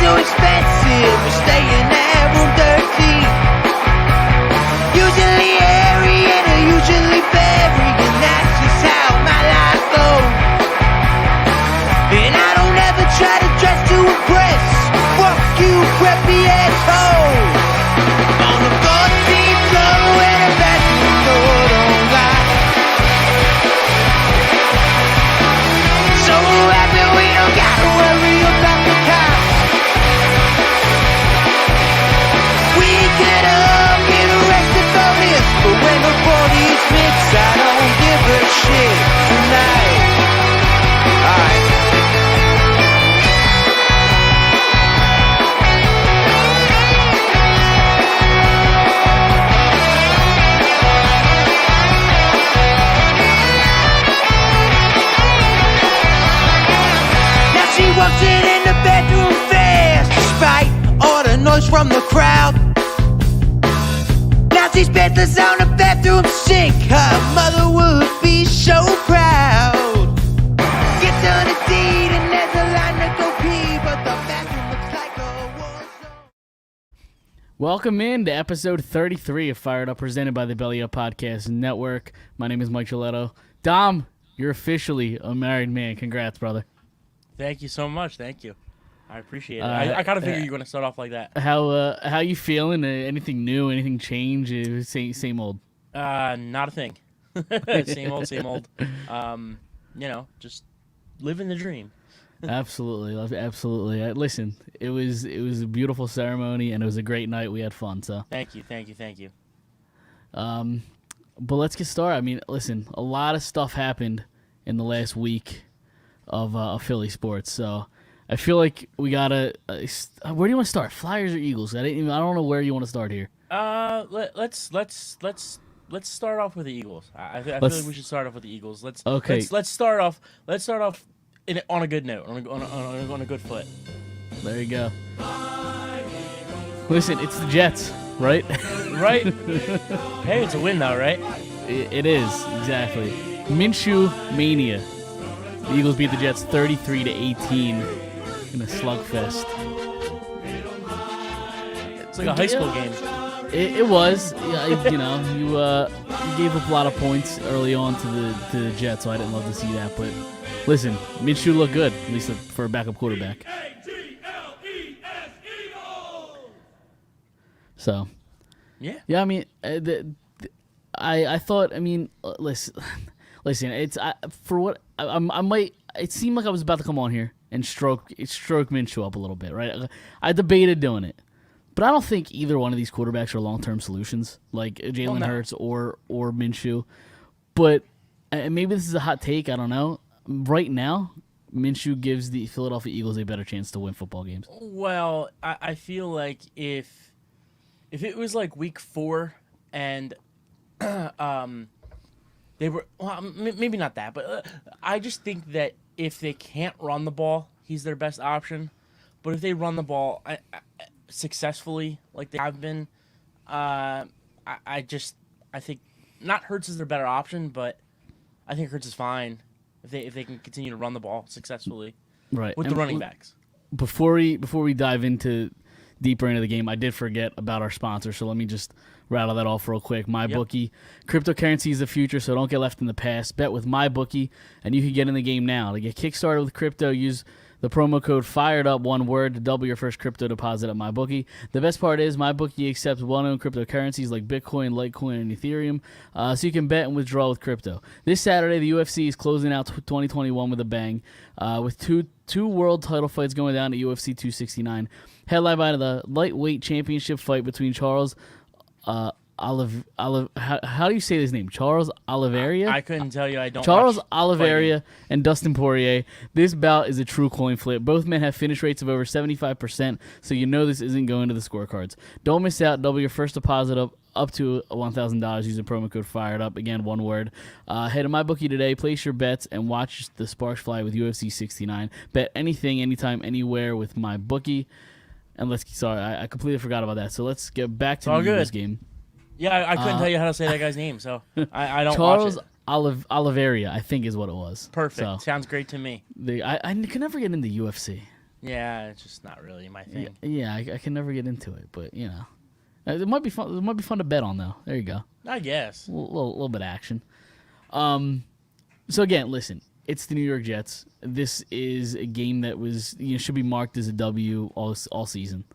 too expensive. We're staying at room 13. Usually airy and usually very, and that's just how my life goes. And I don't ever try to dress to impress. Fuck you, preppy asshole. On the 14th floor and a bathroom door don't lie. So happy we don't gotta worry about the cops. We could all get arrested for this, but when the party's mixed, I don't give a shit tonight. Alright. She walks in the bedroom fast, despite all the noise from the crowd. Now she's bedless on the bathroom sink. Her mother would be so proud. Gets on a deed and there's a line to go pee, but the bathroom looks like a war zone. Welcome in to episode 33 of Phired Up, presented by the Belly Up Podcast Network. My name is Mike Gilletto. Dom, you're officially a married man. Congrats, brother. Thank you so much. Thank you. I appreciate it. I kind of figured you were going to start off like that. How you feeling? Anything new? Anything change? Same old? Not a thing. Same old. Just living the dream. Absolutely. Absolutely. Listen, it was a beautiful ceremony, and it was a great night. We had fun, so. Thank you. But let's get started. I mean, listen, a lot of stuff happened in the last week of Philly sports, so I feel like we gotta. Where do you want to start? Flyers or Eagles? I don't know where you want to start here. Let's start off with the Eagles. I feel like we should start off with the Eagles. Let's start off on a good note, on a good foot. There you go. Listen, it's the Jets, right? Right. Hey, it's a win though, right? It is, exactly. Minshew mania. The Eagles beat the Jets 33-18 in a slugfest. It's like a high school game. It was. You gave up a lot of points early on to the Jets, so I didn't love to see that. But listen, Minshew looked good, at least for a backup quarterback. So, yeah. I mean, I thought. I mean, listen. It's for what I might. It seemed like I was about to come on here and stroke Minshew up a little bit, right? I debated doing it, but I don't think either one of these quarterbacks are long-term solutions, like Jalen Hurts or Minshew. But maybe this is a hot take. I don't know. Right now, Minshew gives the Philadelphia Eagles a better chance to win football games. Well, I feel like if it was like week 4 and they were maybe not that, but I just think that if they can't run the ball, he's their best option. But if they run the ball successfully, like they have been, I think not Hurts is their better option, but I think Hurts is fine if they can continue to run the ball successfully, right? With the running backs. Before we dive deeper into the game, I did forget about our sponsor, so let me just rattle that off real quick. MyBookie. Cryptocurrency is the future, so don't get left in the past. Bet with MyBookie, and you can get in the game now. To get kickstarted with crypto, use the promo code FIREDUP, one word, to double your first crypto deposit at MyBookie. The best part is MyBookie accepts well-known cryptocurrencies like Bitcoin, Litecoin, and Ethereum, so you can bet and withdraw with crypto. This Saturday, the UFC is closing out 2021 with a bang, with two world title fights going down at UFC 269, headlined by the lightweight championship fight between Charles how do you say his name? Charles Oliveira? I couldn't tell you. I don't. Charles Oliveira and Dustin Poirier. This bout is a true coin flip. Both men have finish rates of over 75%, so you know this isn't going to the scorecards. Don't miss out. Double your first deposit up to $1,000 using promo code Phired Up. Again, one word. Head to MyBookie today. Place your bets and watch the sparks fly with UFC 69. Bet anything, anytime, anywhere with MyBookie. And I completely forgot about that. So let's get back to the Eagles game. Yeah, I couldn't tell you how to say that guy's name, so I don't Charles watch it. Oliveira, I think is what it was. Perfect. So, Sounds great to me. I could never get into UFC. Yeah, it's just not really my thing. Yeah, I can never get into it, but it might be fun. It might be fun to bet on though. There you go. I guess. Little bit of action. So again, listen, it's the New York Jets. This is a game that was should be marked as a W all season.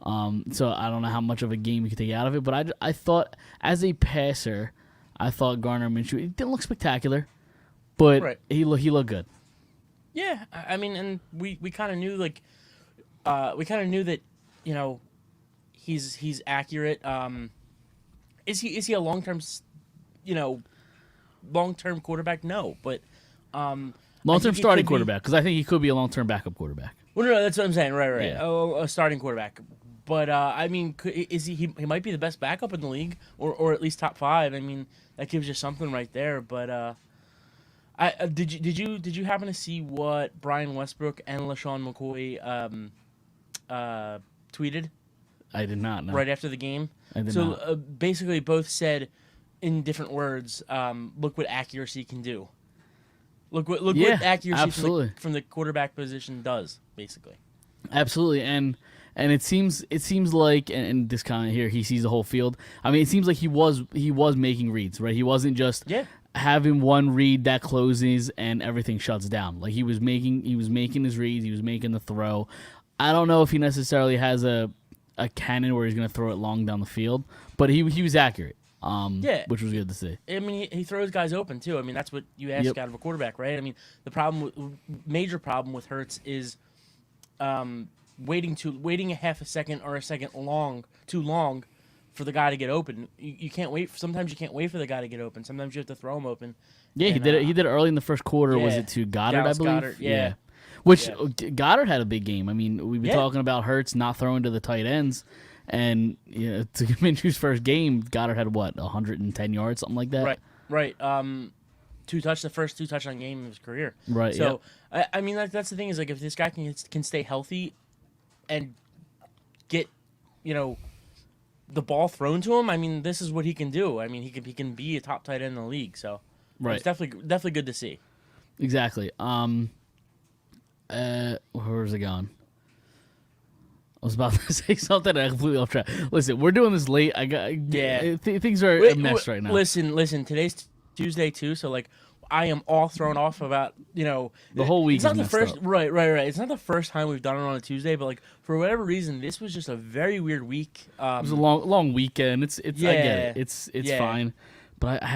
So I don't know how much of a game you can take out of it, but I thought as a passer, I thought Gardner Minshew, it didn't look spectacular, but he looked good. Yeah, I mean, and we kind of knew that he's accurate. Is he a long-term quarterback? No, but long-term starting quarterback, because I think he could be a long-term backup quarterback. Well, no, that's what I'm saying. Right. Yeah. Oh, a starting quarterback. But I mean, is he might be the best backup in the league, or at least top 5. I mean, that gives you something right there. But did you happen to see what Brian Westbrook and LaShawn McCoy tweeted? I did not know. Right after the game. I did not. Basically, both said in different words, "Look what accuracy can do." Look what accuracy from the quarterback position does, basically. Absolutely, and it seems like, and this comment here, he sees the whole field. I mean, it seems like he was making reads, right? He wasn't just having one read that closes and everything shuts down. Like he was making his reads, he was making the throw. I don't know if he necessarily has a cannon where he's going to throw it long down the field, but he was accurate. Which was good to see. I mean, he throws guys open too. I mean, that's what you ask out of a quarterback, right? I mean, the major problem with Hurts is waiting a half a second or a second too long for the guy to get open. You can't wait. Sometimes you can't wait for the guy to get open. Sometimes you have to throw him open. Yeah, he did it. He did it early in the first quarter. Was it to Goddard? Dallas I believe. Goddard, yeah. Which Goddard had a big game. I mean, we've been talking about Hurts not throwing to the tight ends. And to Minshew's first game, Goddard had 110 yards, something like that. Right. The first 2 touchdown game of his career. Right. So I mean, that's the thing is like if this guy can stay healthy, and get the ball thrown to him, I mean, this is what he can do. I mean, he can be a top tight end in the league. So it's definitely good to see. Exactly. Where was it going? I was about to say something and I completely off track. Listen, we're doing this late. Things are a mess right now. Listen. Today's Tuesday too, so like I am all thrown off about the whole week. It's not is the first up. right. It's not the first time we've done it on a Tuesday, but like for whatever reason, this was just a very weird week. It was a long weekend. It's I get it. It's fine. But I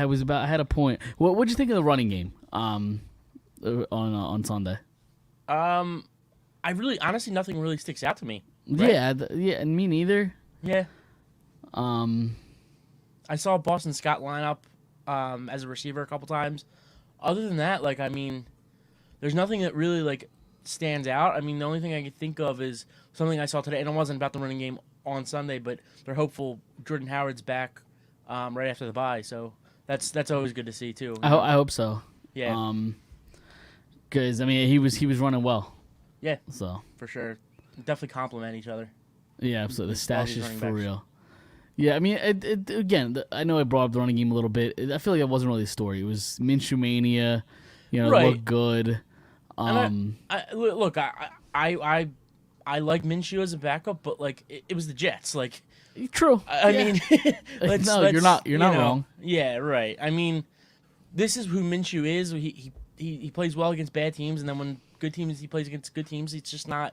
had a point. What'd you think of the running game on Sunday? I really honestly nothing really sticks out to me. Right? Yeah, and me neither. Yeah. I saw Boston Scott line up as a receiver a couple times. Other than that, like I mean, there's nothing that really like stands out. I mean, the only thing I could think of is something I saw today, and it wasn't about the running game on Sunday, but they're hopeful Jordan Howard's back right after the bye, so that's always good to see too. I hope so. Yeah. Because I mean, he was running well. Yeah. So for sure. Definitely complement each other. Yeah, absolutely. The stash is for real. Yeah, I mean, again, I know I brought up the running game a little bit. I feel like it wasn't really a story. It was Minshew mania. Looked good. Look, I like Minshew as a backup, but like it was the Jets. Like, true. I mean, you're not wrong. Yeah, right. I mean, this is who Minshew is. He plays well against bad teams, and then when good teams he plays against good teams. It's just not.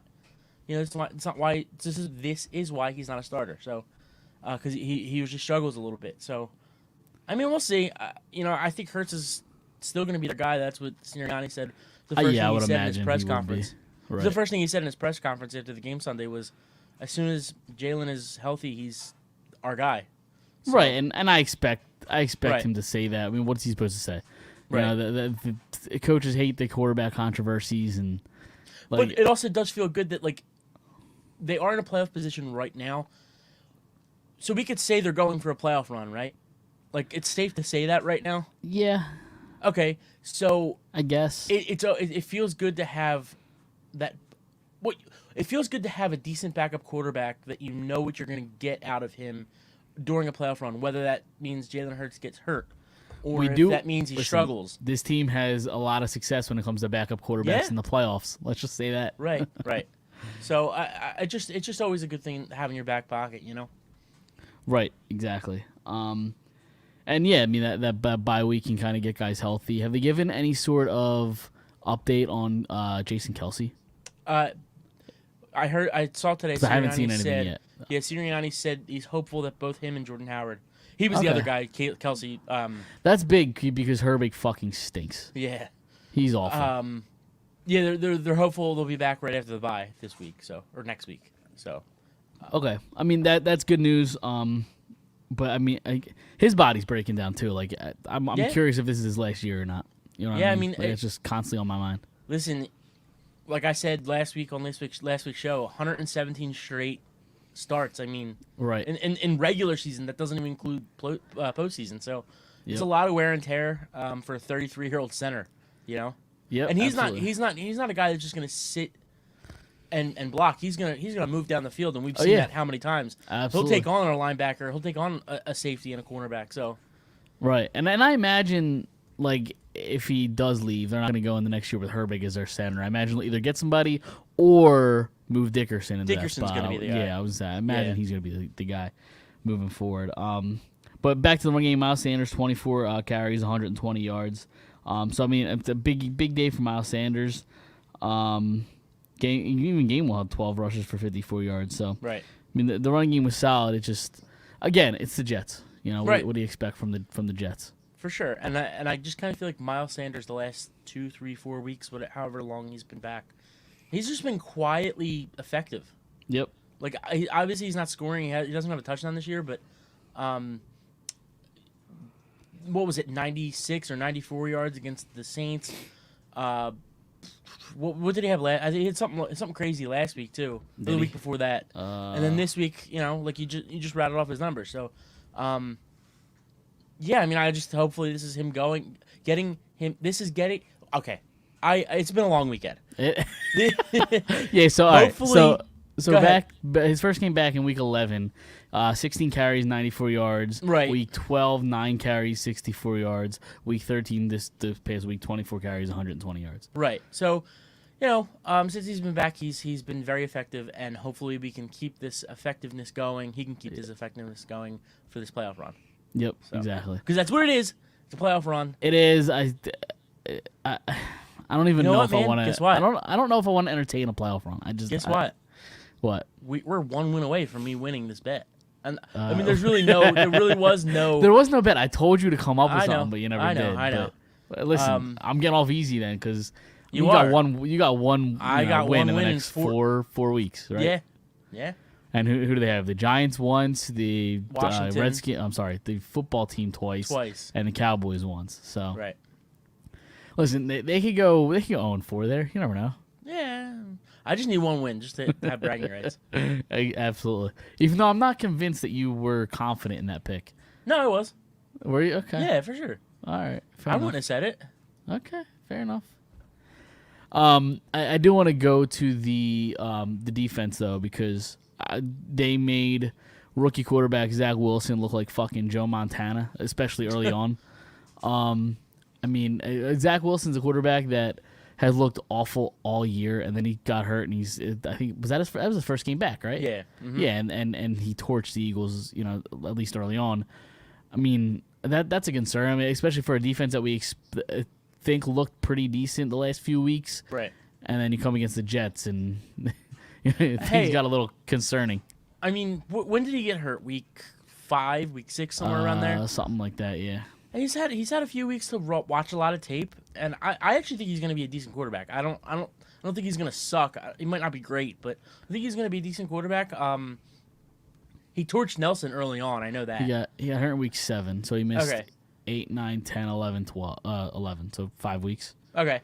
It's not why. This is why he's not a starter. So, because he just struggles a little bit. So, I mean, we'll see. I think Hurts is still going to be the guy. That's what Sirianni said. The first thing he said in his press conference. Right. The first thing he said in his press conference after the game Sunday was, as soon as Jalen is healthy, he's our guy. So, right, and I expect him to say that. I mean, what's he supposed to say? Right. The coaches hate the quarterback controversies, and but it also does feel good that like they are in a playoff position right now. So we could say they're going for a playoff run, right? Like it's safe to say that right now. Yeah. Okay, so I guess it feels good to have that. It feels good to have a decent backup quarterback that you know what you're going to get out of him during a playoff run. Whether that means Jalen Hurts gets hurt, or that means he struggles. This team has a lot of success when it comes to backup quarterbacks in the playoffs. Let's just say that. Right. So it's just always a good thing to have in your back pocket, you know. Right, exactly. And yeah, I mean that bye week can kind of get guys healthy. Have they given any sort of update on Jason Kelsey? I saw today. I haven't seen Sirianni anything said, yet. Yeah, Sirianni said he's hopeful that both him and Jordan Howard. He was the other guy, Kelsey. That's big because Herbig fucking stinks. Yeah. He's awful. Yeah, they're hopeful they'll be back right after the bye this week, or next week. So. Okay, I mean that's good news. But I mean, his body's breaking down too. Like I'm curious if this is his last year or not. You know what I mean? Like, it's just constantly on my mind. Listen, like I said last week on last week's show, 117 straight starts. I mean, right. In regular season, that doesn't even include postseason. So it's a lot of wear and tear for a 33-year-old center. You know. Yeah. And he's not a guy that's just gonna sit and block. He's gonna move down the field, and we've seen that how many times. Absolutely. He'll take on a linebacker. He'll take on a safety and a cornerback. So. Right, and I imagine like if he does leave, they're not going to go in the next year with Herbig as their center. I imagine they'll either get somebody or move Dickerson into that spot. Dickerson's going to be the guy. Yeah, I imagine he's going to be the guy moving forward. But back to the run game, Miles Sanders, 24 carries, 120 yards. So I mean, it's a big day for Miles Sanders. Game will have 12 rushes for 54 yards. So right. I mean, the running game was solid. It just, again, it's the Jets. You know, right. What do you expect from the Jets? For sure, and I just kind of feel like Miles Sanders the last 2, 3, 4 weeks, however long he's been back, he's just been quietly effective. Yep. Like obviously he's not scoring. He doesn't have a touchdown this year, but what was it, 96 or 94 yards against the Saints? What did he have last? I think he had something crazy last week too. The week before that, and then this week, you know, like you just rattled off his numbers. So. Yeah, I mean, I just hopefully this is him getting him. This is getting okay. It's been a long weekend. Yeah, so all right, so back his first game back in week 11, 16 carries, 94 yards. Right. Week 12, 9 carries, 64 yards. Week 13, this past week, 24 carries, 120 yards. Right. So, you know, since he's been back, he's been very effective, and hopefully we can keep this effectiveness going. He can keep this effectiveness going for this playoff run. Yep, exactly. Because that's what it is. It's a playoff run. It is. I don't even know if I want to. Guess what? I don't know if I want to entertain a playoff run. Guess what? What? We're 1 win away from me winning this bet. And I mean, there really was no. There was no bet. I told you to come up with something, but you never did. I know. But listen, I'm getting off easy then because you got one. You got one. I got win one in the win next four weeks, right? Yeah. And who do they have? The Giants once, the Washington. Redskins. I'm sorry, the football team twice, and the Cowboys once. So right. Listen, they could go 0-4 there. You never know. Yeah, I just need one win just to have bragging rights. Absolutely. Even though I'm not convinced that you were confident in that pick. No, I was. Were you? Okay. Yeah, for sure. All right. I wouldn't have said it. Okay, fair enough. I do want to go to the defense though because they made rookie quarterback Zach Wilson look like fucking Joe Montana, especially early on. I mean, Zach Wilson's a quarterback that has looked awful all year, and then he got hurt, and I think that was his first game back, right? Yeah. Mm-hmm. Yeah, and he torched the Eagles, you know, at least early on. I mean, that's a concern. I mean, especially for a defense that we think looked pretty decent the last few weeks. Right. And then you come against the Jets, and things got a little concerning. I mean, when did he get hurt? Week 5, week 6, somewhere around there? Something like that, yeah. And he's had a few weeks to watch a lot of tape, and I actually think he's going to be a decent quarterback. I don't think he's going to suck. He might not be great, but I think he's going to be a decent quarterback. He torched Nelson early on. I know that. He got hurt in week 7, so he missed Okay. 8, 9, 10, 11, 12, 11, so 5 weeks. Okay.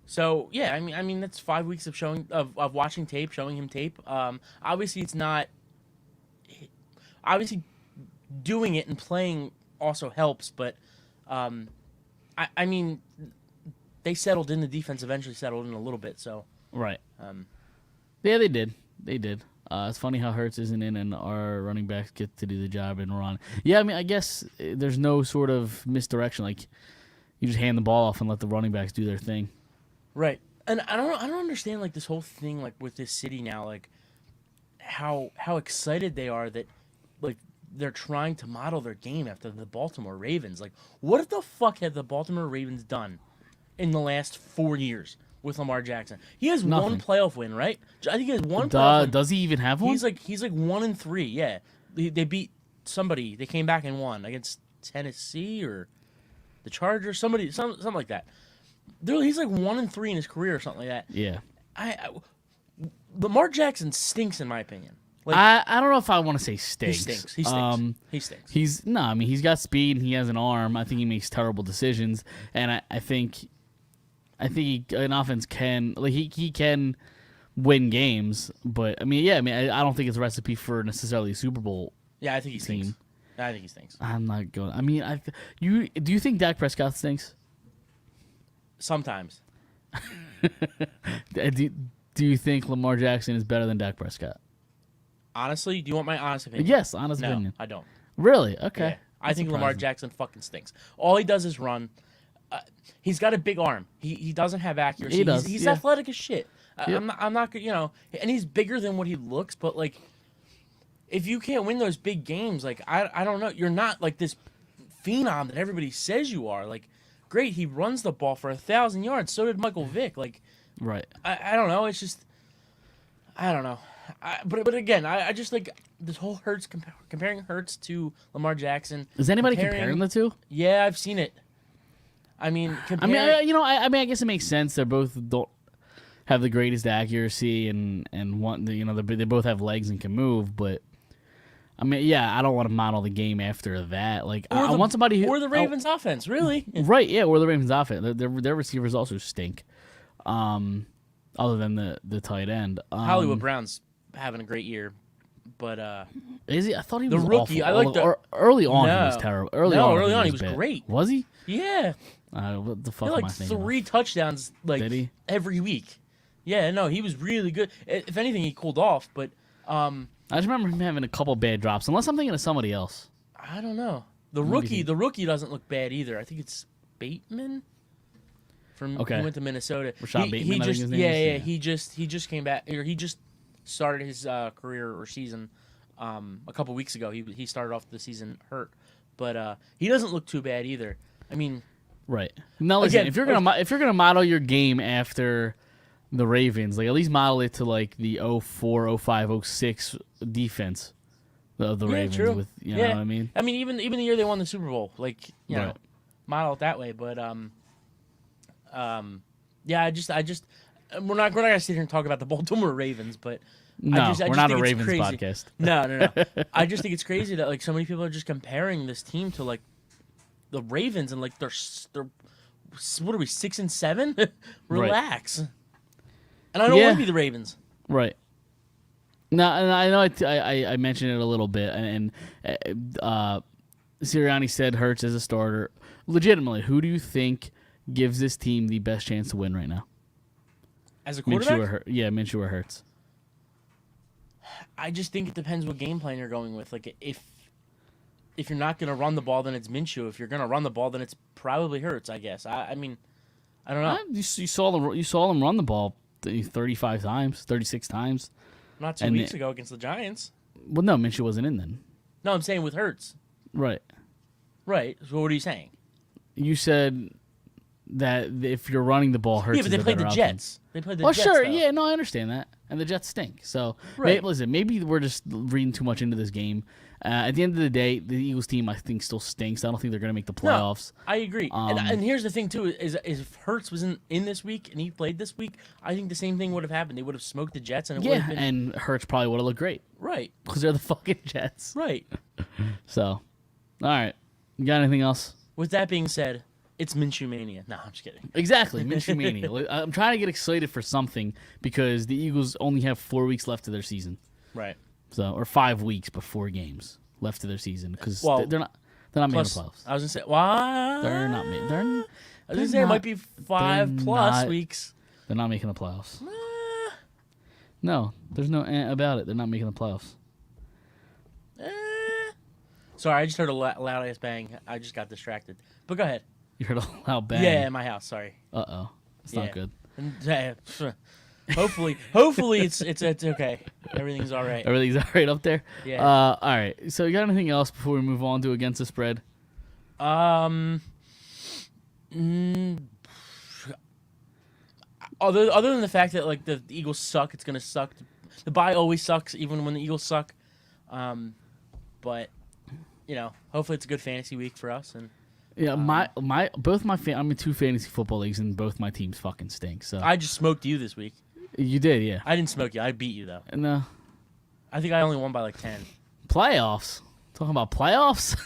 So yeah, I mean that's 5 weeks of watching tape, showing him tape. Obviously it's not. Obviously, doing it and playing also helps, but I mean, they settled in. The defense eventually settled in a little bit. So right. Yeah, they did. It's funny how Hurts isn't in and our running backs get to do the job and run. Yeah, I mean, I guess there's no sort of misdirection. Like, you just hand the ball off and let the running backs do their thing. Right. And I don't understand like this whole thing like with this city now, like how excited they are that like they're trying to model their game after the Baltimore Ravens. Like, what the fuck have the Baltimore Ravens done in the last 4 years with Lamar Jackson? He has Nothing. one playoff win, right? I think he has one playoff win. Does he even have one? He's like 1-3. Yeah, they beat somebody. They came back and won against Tennessee or the Chargers. Something like that. He's like 1-3 in his career or something like that. Yeah. Lamar Jackson stinks in my opinion. Like, I don't know if I want to say stinks. He stinks. He stinks. He's got speed and he has an arm. I think he makes terrible decisions, and I think an offense can he can win games, but I don't think it's a recipe for necessarily a Super Bowl. Yeah, I think he team. stinks. I think he stinks. I'm not going. I mean, do you think Dak Prescott stinks? Sometimes. Do you think Lamar Jackson is better than Dak Prescott? Honestly, do you want my honest opinion? Yes, honest No, opinion. I don't. Really? Okay. Yeah. I think Lamar surprising. Jackson fucking stinks. All he does is run. He's got a big arm. He doesn't have accuracy. He does, He's yeah. athletic as shit. Yep. I'm not and he's bigger than what he looks. But like, if you can't win those big games, like I don't know, you're not like this phenom that everybody says you are. Like, great, he runs the ball for 1,000 yards. So did Michael Vick. Like, Right. I don't know. It's just I don't know. But again, I just like this whole Hurts comparing Hurts to Lamar Jackson. Is anybody comparing the two? Yeah, I've seen it. I mean, I guess it makes sense. They both don't have the greatest accuracy, and one, they both have legs and can move. But I mean, yeah, I don't want to model the game after that. Like, I want somebody or the Ravens offense, really. Right? Yeah, or the Ravens offense. Their receivers also stink. Other than the tight end, Hollywood Brown's having a great year, but is he? I thought he the was rookie. awful. I like early on No. he was terrible. Early on he was bad. great. Was he? Yeah, What the he fuck had am I like thinking? 3 touchdowns Did he? every week. Yeah, no, he was really good. If anything, he cooled off, but I just remember him having a couple bad drops. Unless I'm thinking of somebody else. I don't know. The What do you rookie doesn't look bad either. I think it's Bateman. He went to Minnesota. Rashad Bateman, I think just his name is. Yeah. he just came back, or he just started his career or season a couple weeks ago. He started off the season hurt, but he doesn't look too bad either. I mean, Right. Now listen, Again, if you're gonna model your game after the Ravens, like at least model it to like the 04, 05, 06 defense of the yeah, Ravens. true. With know yeah. what I mean? I mean, even the year they won the Super Bowl, like know, Right. model it that way. But yeah, I just we're not gonna sit here and talk about the Baltimore Ravens, but No, I just we're think not a it's Ravens crazy. podcast. No. I just think it's crazy that like so many people are just comparing this team to like the Ravens and like they're what are we 6-7? Relax. And I don't want to be the Ravens. Right. Now, and I know I mentioned it a little bit, and Sirianni said Hurts as a starter. Legitimately, who do you think gives this team the best chance to win right now? As a quarterback? Minshew or Hurts. I just think it depends what game plan you're going with. Like if you're not going to run the ball, then it's Minshew. If you're going to run the ball, then it's probably Hurts, I guess. I mean, I don't know. You saw them run the ball 35 times, 36 times. Not 2 weeks ago against the Giants. Well, no, Minshew wasn't in then. No, I'm saying with Hurts. Right. Right. So what are you saying? You said that if you're running the ball, Hurts Yeah, but they is a played better the option. Jets. They played the Oh, Jets. sure. Though. Yeah, no, I understand that. And the Jets stink. So, Right. maybe we're just reading too much into this game. At the end of the day, the Eagles team, I think, still stinks. I don't think they're going to make the playoffs. No, I agree. And here's the thing, too, is if Hurts was in this week and he played this week, I think the same thing would have happened. They would have smoked the Jets, and it would have been... and Hurts probably would have looked great. Right. Because they're the fucking Jets. Right. So, all right. You got anything else? With that being said, it's Minshew Mania. No, I'm just kidding. Exactly, Minshew Mania. I'm trying to get excited for something because the Eagles only have 4 weeks left of their season. Right. So, or 5 weeks before games left of their season because Well, they're not making Plus, the playoffs. I was going to say, what? They're not making. I was going to say it might be 5+ not- weeks. They're not making the playoffs. No, there's no about it. They're not making the playoffs. Sorry, I just heard a loud ass bang. I just got distracted. But go ahead. You heard a loud bang. Yeah, in my house. Sorry. Uh oh, it's Yeah. not good. Hopefully it's okay. Everything's all right. Everything's all right up there. Yeah. All right. So you got anything else before we move on to against the spread? Other than the fact that like the Eagles suck, it's gonna suck. The bye always sucks, even when the Eagles suck. But hopefully it's a good fantasy week for us. And Yeah, I'm in 2 fantasy football leagues, and both my teams fucking stink. So I just smoked you this week. you did, yeah. I didn't smoke you. I beat you though. And I think I only won by like 10. playoffs. Talking about playoffs.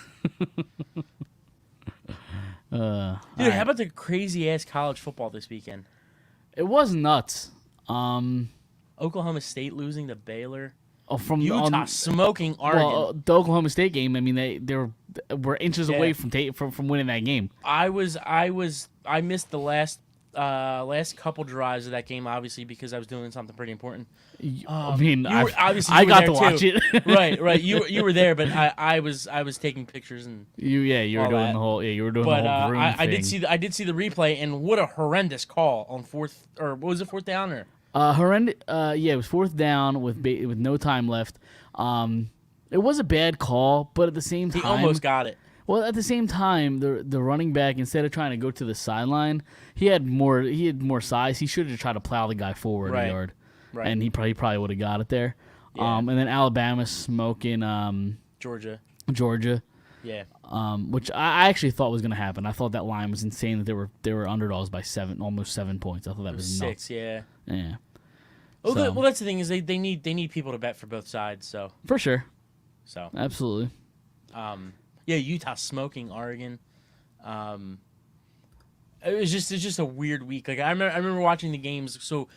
Dude, right. how about the crazy ass college football this weekend? It was nuts. Oklahoma State losing to Baylor. From Utah smoking Oregon. Well, the Oklahoma State game. I mean, they were inches away from winning that game. I missed the last couple drives of that game, obviously because I was doing something pretty important. I mean, I were got there to watch too. it. right. You were there, but I was taking pictures and you were doing that. the whole the whole room I did thing. I did see the replay, and what a horrendous call on fourth down or horrendous. It was 4th down with no time left. It was a bad call, but at the same time, he almost got it. Well, at the same time, the running back, instead of trying to go to the sideline, he had more size. He should have tried to plow the guy forward a yard, and he probably would have got it there. Yeah. And then Alabama smoking Georgia. Yeah. Which I actually thought was going to happen. I thought that line was insane that they were underdogs by almost 7 points. I thought that was nuts. 6. Yeah. Yeah. Well, that's the thing is they need people to bet for both sides. So for sure. So absolutely. Yeah, Utah smoking Oregon. It's just a weird week. Like I remember watching the games. So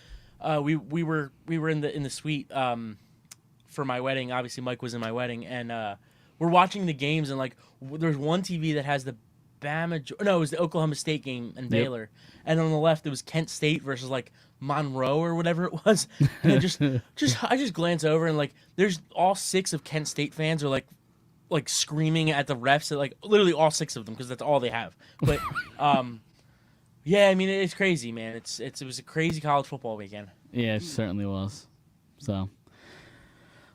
we were in the suite for my wedding. Obviously, Mike was in my wedding, and we're watching the games. And like there's one TV that has the it was the Oklahoma State game and Baylor, and on the left it was Kent State versus like Monroe or whatever it was. And I just glance over and like there's all 6 of Kent State fans are like screaming at the refs, like literally all 6 of them because that's all they have. But yeah, I mean it's crazy, man. It was a crazy college football weekend. Yeah, it certainly was. So,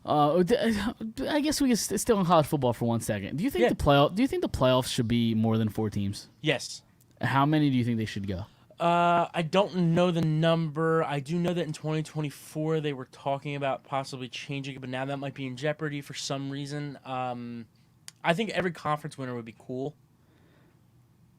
I guess we can still in college football for 1 second. Do you think the playoffs should be more than 4 teams? Yes. How many do you think they should go? I don't know the number. I do know that in 2024 they were talking about possibly changing it, but now that might be in jeopardy for some reason. I think every conference winner would be cool.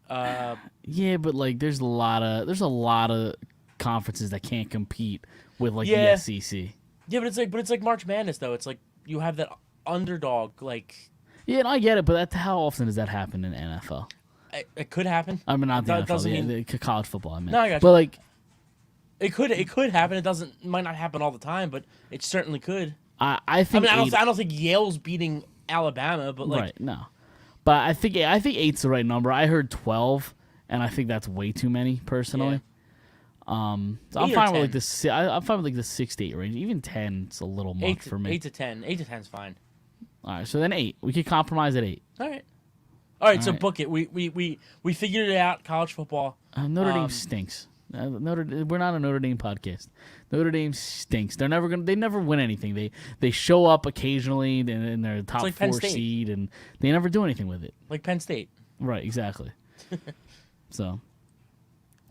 Yeah, but like there's a lot of conferences that can't compete with like the SEC. Yeah, but it's like March Madness though. It's like you have that underdog like. Yeah, and I get it, but how often does that happen in NFL? It could happen. I mean, not the NFL, doesn't the college football. I mean, no, I got you. But like, it could happen. It might not happen all the time, but it certainly could. I think. I don't think Yale's beating Alabama, but like right, no. But I think 8's the right number. I heard 12, and I think that's way too many personally. Yeah. So I'm fine with like the I'm fine with like the 6 to 8 range. Even 10 is a little much for me. 8 to 10. 8 to 10 is fine. All right, so then 8. We could compromise at 8. All right, so book it. We figured it out. College football. Notre Dame stinks. We're not a Notre Dame podcast. Notre Dame stinks. They never win anything. They show up occasionally in their top like 4 seed, and they never do anything with it. Like Penn State. Right, exactly. So,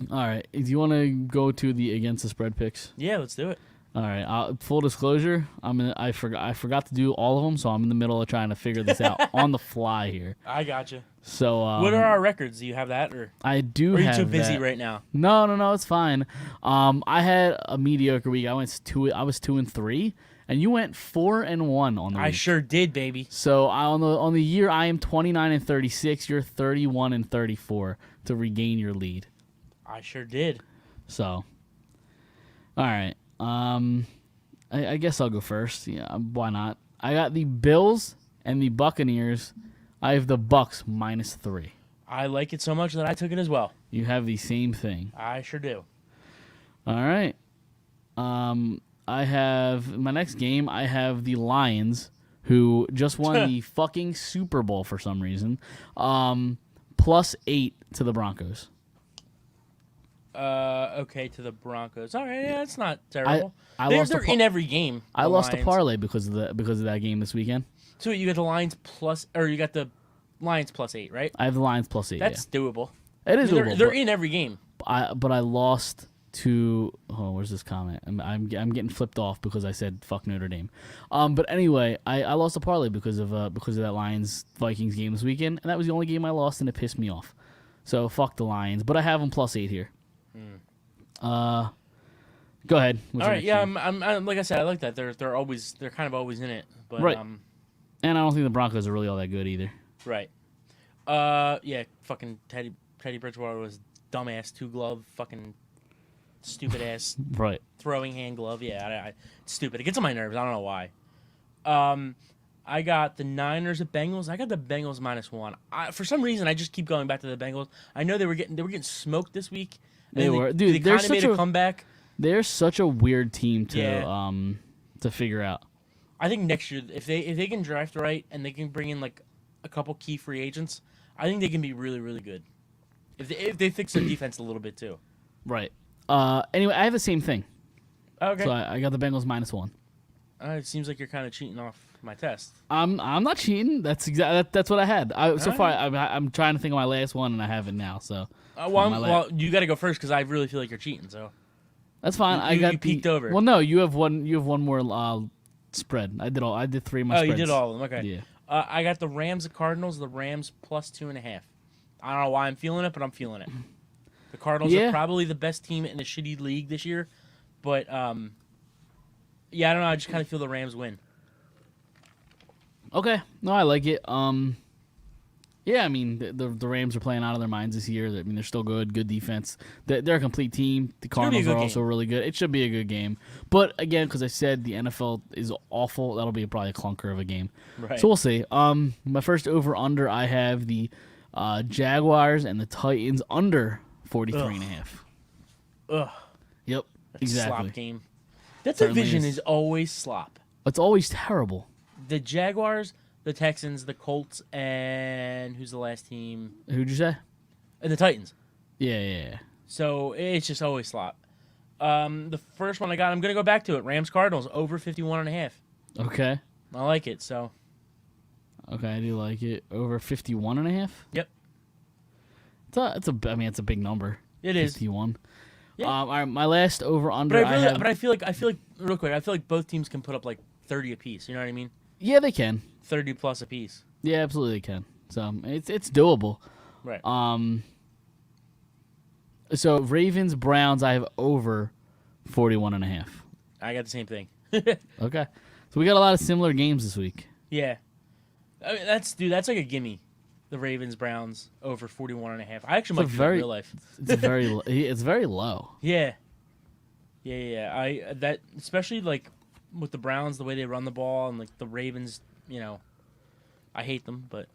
all right. Do you want to go to the against the spread picks? Yeah, let's do it. All right. Full disclosure, I forgot to do all of them, so I'm in the middle of trying to figure this out on the fly here. I gotcha. So, what are our records? Do you have that, or I do? Or are you have too busy that. right now? No, it's fine. I had a mediocre week. I was 2-3, and you went 4-1 on the week. I sure did, baby. So on the year, I am 29-36. You're 31-34 to regain your lead. I sure did. So, all right. I guess I'll go first. Yeah, why not? I got the Bills and the Buccaneers. I have the Bucks -3. I like it so much that I took it as well. You have the same thing. I sure do. All right. I have my next game. I have the Lions, who just won the fucking Super Bowl for some reason. +8 to the Broncos. Okay, to the Broncos. All right, yeah, it's not terrible. Lost They're in every game. I the lost a Lions. parlay because of that game this weekend. So you got the Lions you got the Lions +8, right? I have the Lions +8. That's doable. It is doable. They're in every game. But I lost to. Oh, where's this comment? I'm getting flipped off because I said fuck Notre Dame. But anyway, I lost a parlay because of that Lions Vikings game this weekend, and that was the only game I lost, and it pissed me off. So fuck the Lions, but I have them +8 here. Go ahead. What's All your right, next yeah, game? I'm like I said, I like that. They're kind of always in it. But, Right. And I don't think the Broncos are really all that good either. Right. Yeah, fucking Teddy Bridgewater was dumbass 2-glove, fucking stupid ass Right. throwing hand glove. Yeah, it's stupid. It gets on my nerves. I don't know why. I got the Niners at Bengals. I got the Bengals -1. For some reason, I just keep going back to the Bengals. I know they were getting smoked this week. They were. They Dude, they're kind of made such a comeback. They're such a weird team to Yeah. to figure out. I think next year, if they can draft right and they can bring in like a couple key free agents, I think they can be really, really good. If they fix their defense a little bit too. Right. Anyway, I have the same thing. Okay. So I got the Bengals -1. It seems like you're kind of cheating off my test. I'm not cheating. That's what I had. So All far, I'm trying to think of my last one, and I have it now. So Well, you got to go first because I really feel like you're cheating. So that's fine. You peeked over. Well, no, you have one. You have one more spread. I did 3 of my oh, spreads. you did all of them. Okay. Yeah. I got the Rams at Cardinals. The Rams +2.5. I don't know why I'm feeling it, but I'm feeling it. The Cardinals Yeah. are probably the best team in the shitty league this year, but yeah, I don't know. I just kind of feel the Rams win. Okay. No, I like it. Yeah, I mean the Rams are playing out of their minds this year. I mean they're still good defense. They're a complete team. The gonna be a Cardinals good are also game. really good. It should be a good game. But again, because I said the NFL is awful, that'll be probably a clunker of a game. Right. So we'll see. My first over under, I have the Jaguars and the Titans under 43.5. Ugh. Yep, That's exactly. Slop game. That Certainly division is. is always slop. It's always terrible. The Jaguars, the Texans, the Colts, and who's the last team? Who'd you say? And the Titans. Yeah. So it's just always slop. The first one I got, I'm gonna go back to it. Rams Cardinals over 51.5. Okay. I like it. So Okay, I do like it. Over 51.5? yep, It's a big number. it is. 51. Yeah. All right, my last over under. But I feel like real quick. I feel like both teams can put up like 30 apiece. You know what I mean? Yeah, they can. 30 plus apiece. Yeah, absolutely they can. So it's doable. Right. So Ravens Browns, I have over 41.5. I got the same thing. Okay. So we got a lot of similar games this week. Yeah. I mean, that's like a gimme. The Ravens Browns over 41.5. I actually might do that in real life. It's very low. Yeah. That especially like with the Browns, the way they run the ball, and like the Ravens, I hate them, but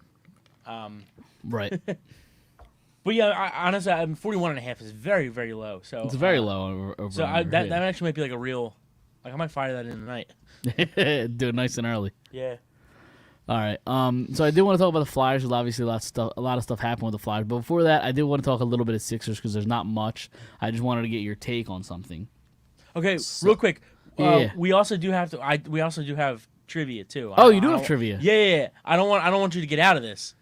Right. but yeah, honestly, 41.5 is very, very low. So It's very low over. So under, that yeah. actually might be like a real, like I might fire that in tonight. Do it nice and early. Yeah. All right. So I did want to talk about the Flyers because obviously a lot of stuff happened with the Flyers. But before that, I did want to talk a little bit of Sixers because there's not much. I just wanted to get your take on something. Okay, real quick. Yeah. We also do have to. We also do have trivia too. Oh, you do have trivia. Yeah. I don't want you to get out of this.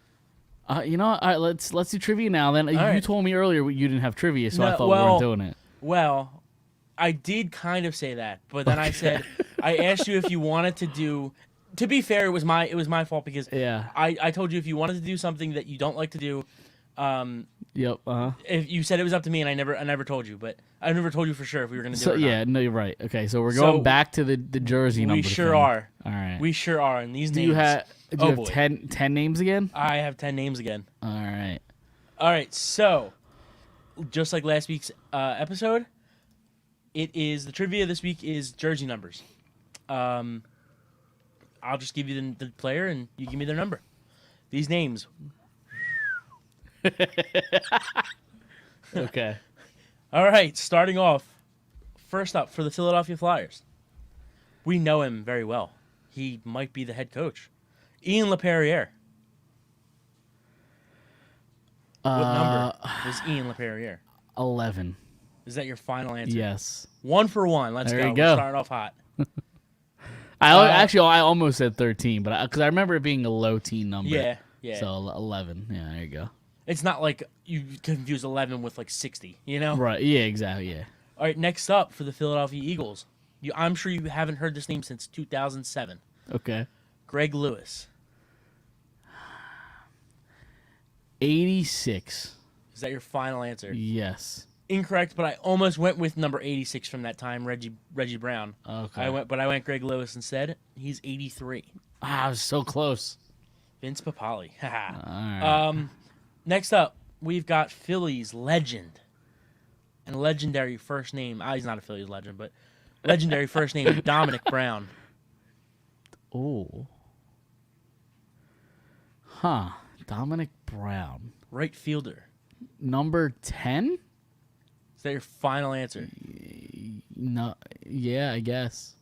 You know, all right, let's do trivia now. Then you right. told me earlier you didn't have trivia, so I No, thought we weren't doing it. Well, I did kind of say that, but then I said I asked you if you wanted to do. To be fair, it was my fault because Yeah. I told you if you wanted to do something that you don't like to do, Yep. if you said it was up to me, and I never told you, but I never told you for sure if we were gonna do So it. Or yeah, not. no, you're right. Okay, so we're going So, back to the jersey number. we sure thing. are. All right. We sure are. And these do names. you have Oh, boy. 10 names again? I have 10 names again. All right. All right, so just like last week's episode, the trivia this week is jersey numbers. I'll just give you the player and you give me their number. These names. Okay. All right, starting off. First up for the Philadelphia Flyers. We know him very well. He might be the head coach. Ian LePerriere. What number was Ian LePerriere? 11. Is that your final answer? Yes. 1 for 1. Let's There go. you go. We're starting off hot. I almost said 13, but because I remember it being a low teen number. Yeah. So 11. Yeah, there you go. It's not like you confuse 11 with like 60, you know? Right. Yeah, exactly. Yeah. All right, next up for the Philadelphia Eagles. I'm sure you haven't heard this name since 2007. Okay. Greg Lewis. 86. Is that your final answer? Yes. Incorrect, but I almost went with number 86 from that time, Reggie Brown. Okay. I went Greg Lewis instead. He's 83. I was so close. Vince Papale. All right. Next up, we've got Phillies legend and legendary first name. He's not a Phillies legend, but legendary first name Dominic Brown. Oh. Huh. Dominic Brown. Right fielder. Number 10? Is that your final answer? No. Yeah, I guess.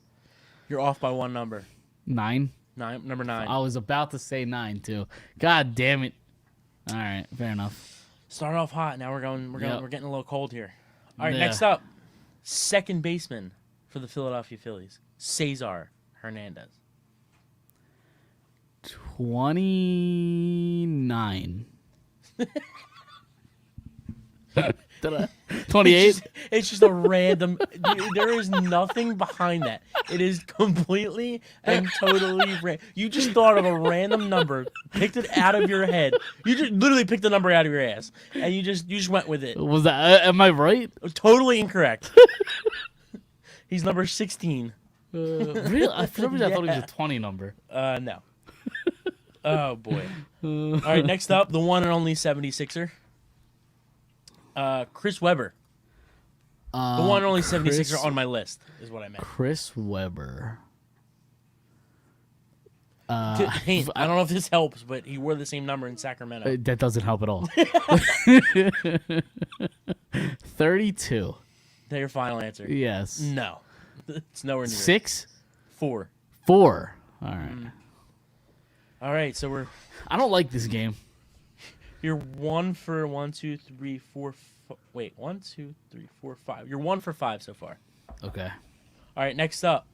You're off by one number. 9? Number 9. I was about to say 9 too. God damn it. All right, fair enough. Start off hot. Now we're getting a little cold here. All right, Yeah. next up, second baseman for the Philadelphia Phillies, Cesar Hernandez. 29. 28? It's just a random. There is nothing behind that. It is completely and totally random. You just thought of a random number, picked it out of your head. You just literally picked the number out of your ass, and you just went with it. Was that? Am I right? Totally incorrect. He's number 16. Really? For some reason, I thought he was a 20 number. No. Oh boy. All right, next up, the one and only 76er. Chris Webber. The one and only 76er on my list is what I meant. Chris Webber. Hint, I don't know if this helps, but he wore the same number in Sacramento. That doesn't help at all. 32. Is that your final answer? Yes. No. It's nowhere near. 6? 4. 4. All right. All right, so I don't like this game. you're 1 for 1, 2, 3, 4. Wait, 1, 2, 3, 4, 5. You're 1 for 5 so far. Okay. All right, next up,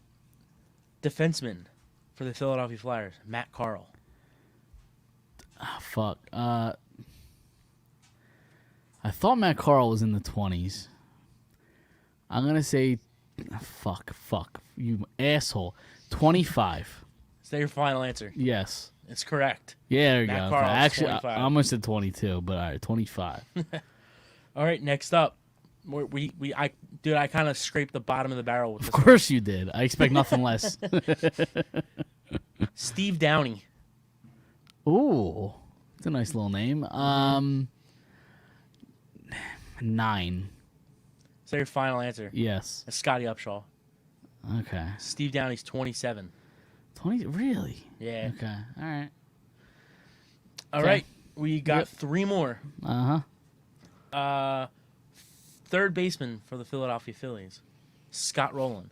defenseman for the Philadelphia Flyers, Matt Carl. Fuck. I thought Matt Carl was in the 20s. I'm going to say, fuck, you asshole. 25. Is that your final answer? Yes. It's correct. Yeah, there you Matt go. Carl's Actually, 25. I almost said 22, but all right, 25. All right, next up, I kind of scraped the bottom of the barrel with this Of course you did. I expect nothing less. Steve Downey. Ooh, it's a nice little name. 9. Is that your final answer? Yes. That's Scotty Upshaw. Okay. Steve Downey's 27. 20. Really? Yeah. Okay. All right. All Okay. right, we got 3 more. Third baseman for the Philadelphia Phillies, Scott Rowland.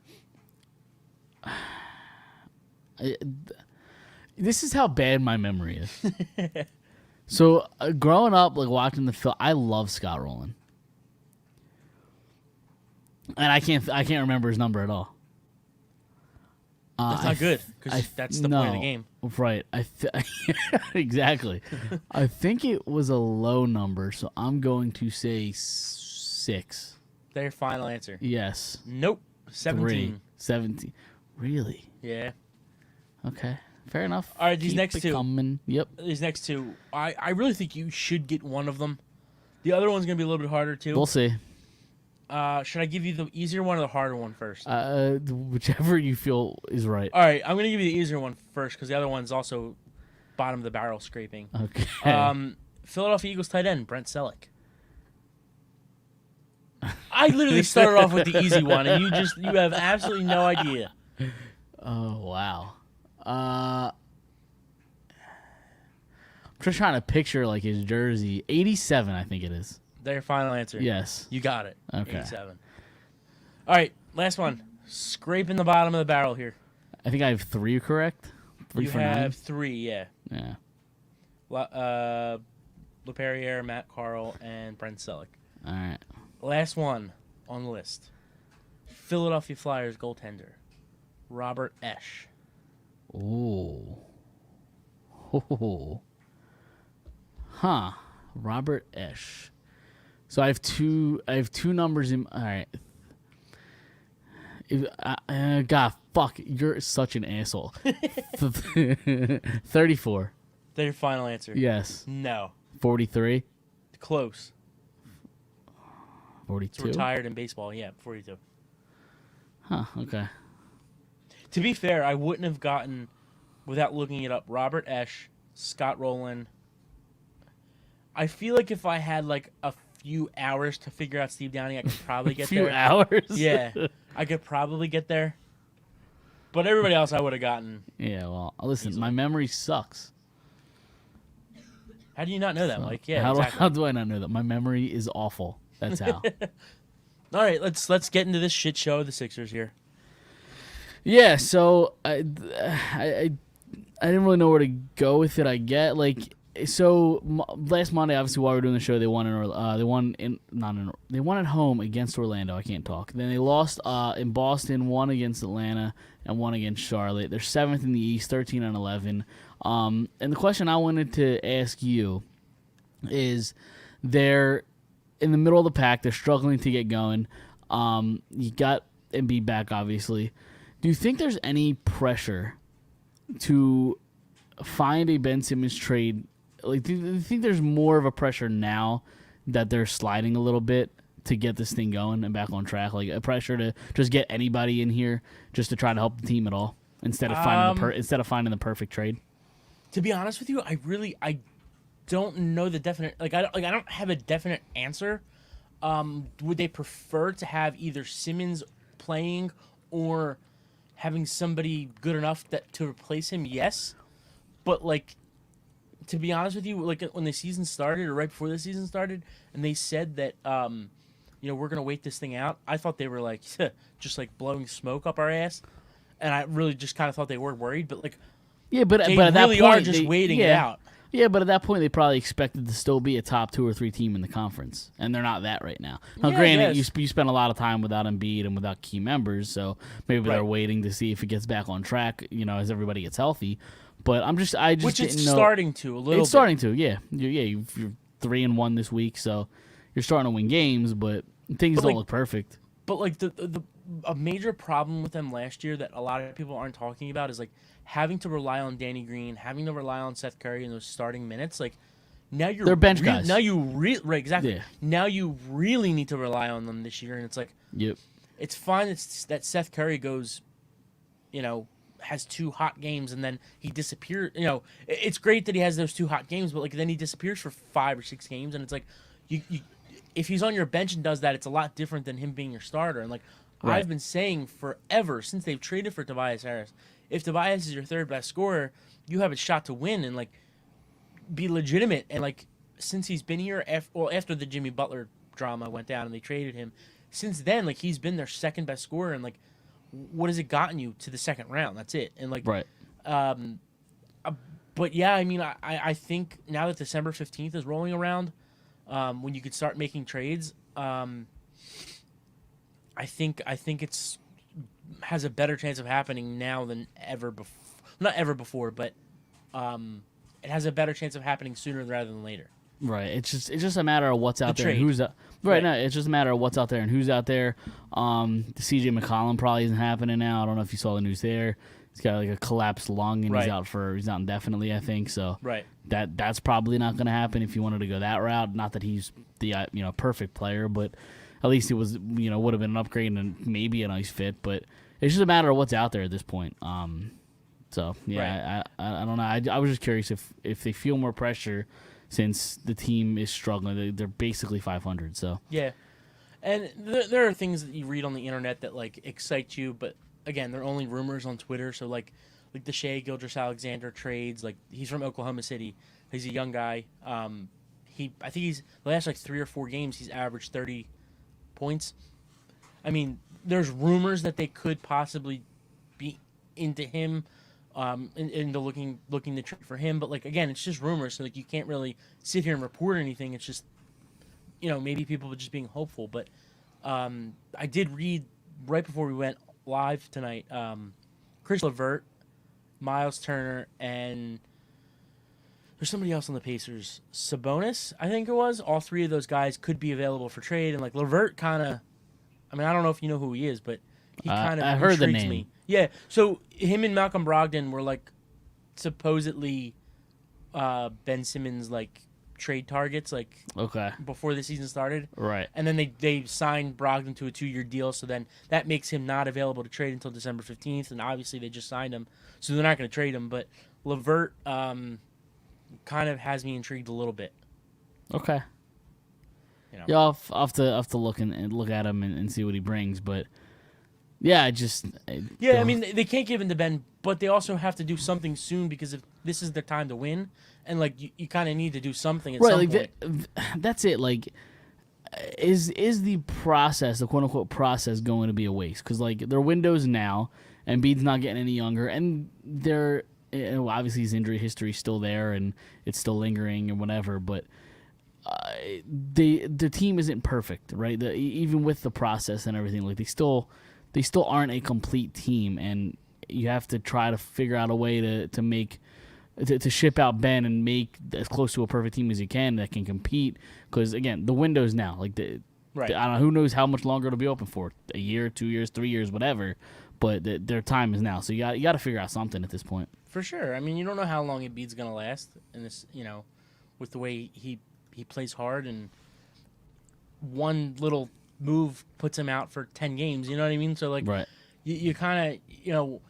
This is how bad my memory is. So growing up, like watching the film, I love Scott Rowland, and I can't remember his number at all. That's not good because that's the point of the game. Right. Exactly. I think it was a low number, so I'm going to say 6. Is that your final answer? Yes. Nope. 17. 3. 17. Really? Yeah. Okay. Fair enough. All right, these Keep next it two. coming. Yep. These next 2, I really think you should get one of them. The other one's going to be a little bit harder, too. We'll see. Should I give you the easier one or the harder one first? Whichever you feel is right. All right, I'm going to give you the easier one first because the other one's also bottom of the barrel scraping. Okay. Philadelphia Eagles tight end, Brent Selleck. I literally started off with the easy one, and you have absolutely no idea. Oh, wow. I'm just trying to picture like his jersey. 87, I think it is. That's your final answer. Yes. You got it. Okay. 87. All right, last one. Scraping the bottom of the barrel here. I think I have 3 correct. 3 You for have 9. 3, yeah. Yeah. LePerriere, Matt Carl, and Brent Selleck. All right. Last one. on the list. Philadelphia Flyers goaltender, Robert Esch. Ooh. Oh. Huh. Robert Esch. So I have two numbers in. All right. God, fuck! You're such an asshole. 34. That's your final answer. Yes. No. 43. Close. 42. It's retired in baseball. Yeah, 42. Huh. Okay. To be fair, I wouldn't have gotten, without looking it up, Robert Esch, Scott Rowland. I feel like if I had like a few hours to figure out Steve Downing, I could probably get there. A few hours. Yeah, I could probably get there. But everybody else, I would have gotten. Yeah. Well, listen, Easily. my memory sucks. How do you not know that, Mike? Yeah, how, exactly. how do I not know that? My memory is awful. That's how. All right, let's get into this shit show of the Sixers here. Yeah, so I didn't really know where to go with it. I get last Monday, obviously while we were doing the show, they won at home against Orlando. I can't talk. Then they lost in Boston, won against Atlanta, and won against Charlotte. They're 7th in the East, 13-11. And the question I wanted to ask you is, they're in the middle of the pack. They're struggling to get going. You got Embiid back, obviously. Do you think there's any pressure to find a Ben Simmons trade? Like, do you think there's more of a pressure now that they're sliding a little bit to get this thing going and back on track? Like a pressure to just get anybody in here just to try to help the team at all instead of finding the perfect trade? To be honest with you, I don't know the definite. I don't have a definite answer. Would they prefer to have either Simmons playing or having somebody good enough to replace him? Yes, but to be honest with you, when the season started or right before the season started, and they said that we're gonna wait this thing out, I thought they were just blowing smoke up our ass, and I really just kind of thought they were worried. But but they at that really point are just waiting it out. Yeah, but at that point, they probably expected to still be a top 2 or 3 team in the conference, and they're not that right now. Now, granted, you spent a lot of time without Embiid and without key members, so maybe they're waiting to see if it gets back on track, as everybody gets healthy. But I just which didn't it's know. starting to a little. It's starting to, yeah. You're 3-1 this week, so you're starting to win games, but things don't look perfect. But a major problem with them last year that a lot of people aren't talking about is having to rely on Danny Green, having to rely on Seth Curry in those starting minutes. Now they're bench guys. Now you right, exactly. Yeah. Now you really need to rely on them this year, and it's yep. It's fine that Seth Curry goes, has 2 hot games and then he disappears. It's great that he has those 2 hot games, but then he disappears for 5 or 6 games, and it's you if he's on your bench and does that, it's a lot different than him being your starter. And Right. I've been saying forever since they've traded for Tobias Harris, if Tobias is your 3rd best scorer, you have a shot to win and be legitimate. And since he's been here, after the Jimmy Butler drama went down and they traded him, since then he's been their 2nd best scorer. And what has it gotten you to the 2nd round? That's it. And right. But yeah, I think now that December 15th is rolling around, when you could start making trades, I think it's has a better chance of happening now than ever before. Not ever before, but it has a better chance of happening sooner rather than later. Right. It's just a matter of what's out there and trade. who's out. Right. No, it's just a matter of what's out there and who's out there. The CJ McCollum probably isn't happening now. I don't know if you saw the news there. He's got a collapsed lung and he's out indefinitely, I think. So right. That's probably not going to happen if you wanted to go that route. Not that he's the perfect player, but at least it was would have been an upgrade and maybe a nice fit. But it's just a matter of what's out there at this point. So yeah, right. I don't know. I was just curious if they feel more pressure since the team is struggling. They're basically 500. So yeah, and there are things that you read on the internet that excite you, but again, they're only rumors on Twitter. So like the Shea Gilgeous-Alexander trades. He's from Oklahoma City. He's a young guy. I think he's the last 3 or 4 games he's averaged 30 points. There's rumors that they could possibly be into him, into looking to trade for him. But again, it's just rumors, so you can't really sit here and report anything. It's just maybe people are just being hopeful. But I did read right before we went live tonight. Chris Levert, Miles Turner, and there's somebody else on the Pacers. Sabonis, I think it was. All three of those guys could be available for trade, and like Levert kind of. I mean, I don't know if you know who he is, but he kind of I heard the intrigues name. me. Yeah. So him and Malcolm Brogdon were like supposedly Ben Simmons like trade targets like Okay. before the season started. Right. And then they signed Brogdon to a 2-year deal, so then that makes him not available to trade until December 15th, and obviously they just signed him, so they're not going to trade him. But Levert kind of has me intrigued a little bit. Okay. You know. Yeah, I'll have to look and look at him and see what he brings, but yeah, I just Yeah, I mean, they can't give him to Ben, but they also have to do something soon because if this is their time to win, and like you kind of need to do something at some point. That's it. Like, is the process, the quote unquote process, going to be a waste? Because like their windows now, and Embiid's not getting any younger, and they're obviously his injury history is still there and it's still lingering and whatever, but. The team isn't perfect, right? Even with the process and everything, like they still aren't a complete team, and you have to try to figure out a way to ship out Ben and make as close to a perfect team as you can that can compete. Because again, the window's now like Right. I don't know, who knows how much longer it'll be open for, a year, 2 years, 3 years, whatever. But their time is now, so you got to figure out something at this point. For sure. I mean, you don't know how long Embiid's gonna last in this. With the way he plays hard, and one little move puts him out for 10 games. You know what I mean? So like, Right. you kind of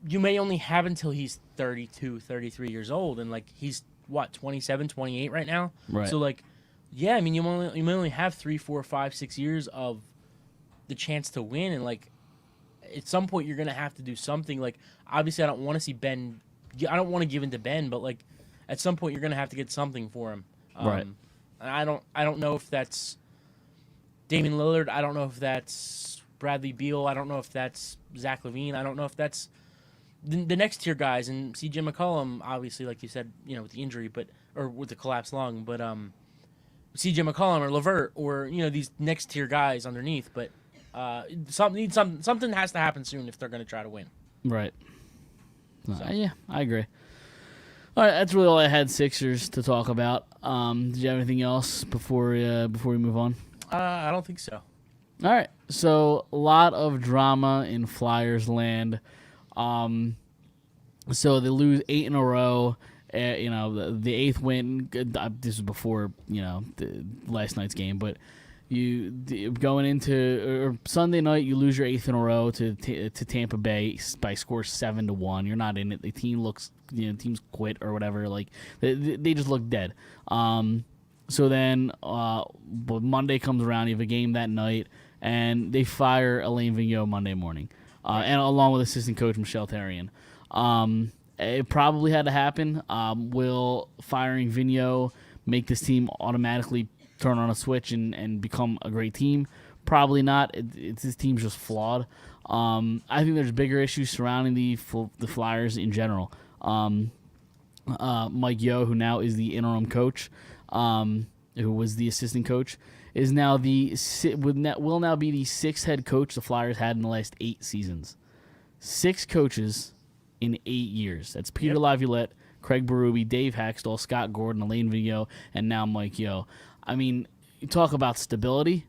you may only have until he's 32, 33 years old, and like he's what 27, 28 right now. Right. So like, yeah, I mean, you may only have 3, 4, 5, 6 years of the chance to win, and like at some point you're gonna have to do something. Like obviously, I don't want to see Ben. I don't want to give in to Ben, but like at some point you're gonna have to get something for him. Right. And I don't know if that's Damian Lillard. I don't know if that's Bradley Beal. I don't know if that's Zach LaVine. I don't know if that's the next tier guys. And C.J. McCollum, obviously, like you said, with the injury, or with the collapsed lung, but C.J. McCollum or LeVert or these next tier guys underneath. But something has to happen soon if they're going to try to win. Right. Yeah, I agree. All right, that's really all I had Sixers to talk about. Did you have anything else before we move on? I don't think so. All right, so a lot of drama in Flyers land. So they lose 8 in a row. The 8th win. This was before the last night's game, but going into Sunday night, you lose your 8th in a row to Tampa Bay by score 7-1. You're not in it. The team looks, teams quit or whatever. Like they just look dead. So then, but Monday comes around. You have a game that night, and they fire Alain Vigneault Monday morning, and along with assistant coach Michel Therrien. It probably had to happen. Will firing Vigneault make this team automatically turn on a switch and become a great team? Probably not. This team's just flawed. I think there's bigger issues surrounding the Flyers in general. Mike Yeo, who now is the interim coach, who was the assistant coach, is now will now be the 6th head coach the Flyers had in the last 8 seasons. 6 coaches in 8 years. That's Peter Laviolette, Craig Berube, Dave Haxtell, Scott Gordon, Alain Vigneault, and now Mike Yeo. I mean, you talk about stability.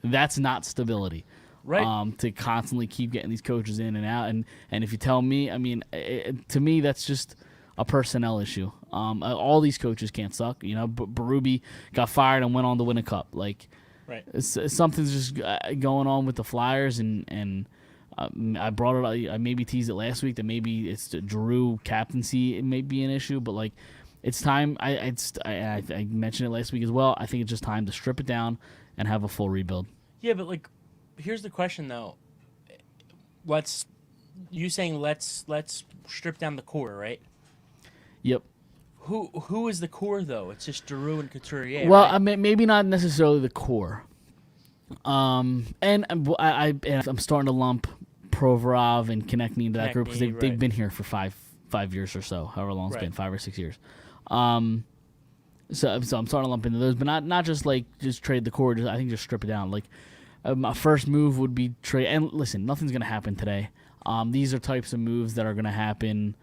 That's not stability. Right. To constantly keep getting these coaches in and out. And if you tell me, I mean, to me, that's just a personnel issue. All these coaches can't suck. Berube got fired and went on to win a cup. Like, Right. Something's just going on with the Flyers, and I brought it up. I maybe teased it last week that maybe it's the Drew captaincy. It may be an issue, but like, it's time. I mentioned it last week as well. I think it's just time to strip it down and have a full rebuild. Yeah, but like, here's the question though. Let's strip down the core, right? Yep. Who is the core though? It's just Giroux and Couturier. Well, right? I mean, maybe not necessarily the core. And I'm starting to lump Provorov and Konechny into that group because they've been here for five years or so, however long it's been, 5 or 6 years. So I'm starting to lump into those, but not just like just trade the core. I think just strip it down. Like my first move would be trade. And listen, nothing's gonna happen today. These are types of moves that are gonna happen.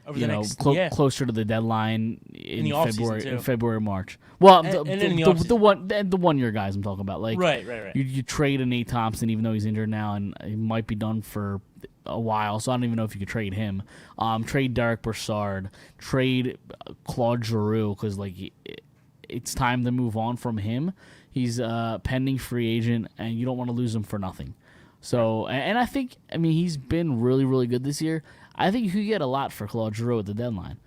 Over the next, yeah. Closer to the deadline in the February, too. February, March. Well, And in the the 1 year guys I'm talking about. Like Right. You trade a Nate Thompson even though he's injured now and he might be done for a while. So I don't even know if you could trade him. Trade Derek Brassard. Trade Claude Giroux because like it's time to move on from him. He's a pending free agent and you don't want to lose him for nothing. So and I think he's been really really good this year. I think you could get a lot for Claude Giroux at the deadline.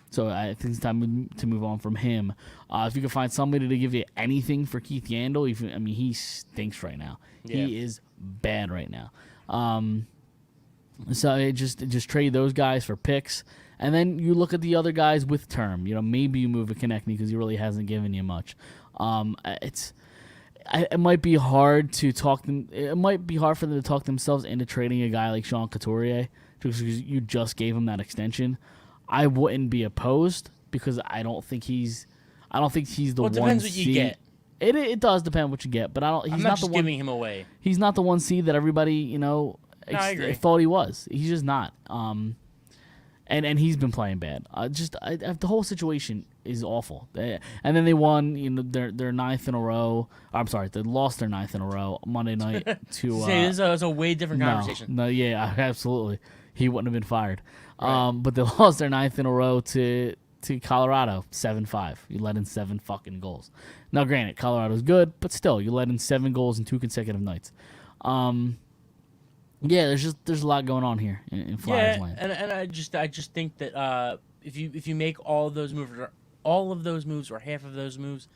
So I think it's time to move on from him. If you can find somebody to give you anything for Keith Yandel, he stinks right now. Yeah. He is bad right now. So just trade those guys for picks, and then you look at the other guys with term. Maybe you move a Konechny because he really hasn't given you much. It might be hard to talk them. It might be hard for them to talk themselves into trading a guy like Sean Couturier because you just gave him that extension. I wouldn't be opposed because I don't think he's the one. It depends what you get. It does depend what you get, but he's I'm not just the one giving him away. He's not the one seed that everybody I agree. thought he was. He's just not. And he's been playing bad. The whole situation is awful. And then they won, their ninth in a row. I'm sorry, they lost their ninth in a row Monday night to. This is a way different conversation. No, yeah, absolutely. He wouldn't have been fired. Right. But they lost their ninth in a row to Colorado, 7-5. You let in 7 fucking goals. Now, granted, Colorado's good, but still, you let in 7 goals in 2 consecutive nights. Yeah, there's a lot going on here in Flyers land. And I just think that if you make all of those moves or half of those moves,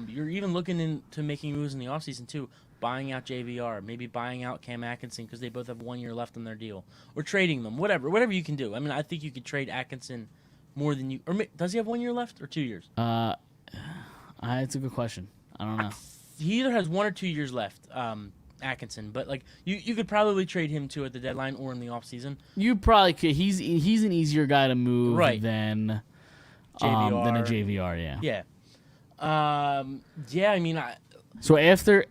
you're even looking into making moves in the offseason too, buying out JVR, maybe buying out Cam Atkinson because they both have 1 year left on their deal, or trading them, whatever you can do. I think you could trade Atkinson more than you, or does he have 1 year left or 2 years? It's a good question. I don't know. He either has 1 or 2 years left. Atkinson, but like you could probably trade him too at the deadline or in the offseason. You probably could. He's an easier guy to move than JVR. Than a JVR. Yeah. Yeah. So after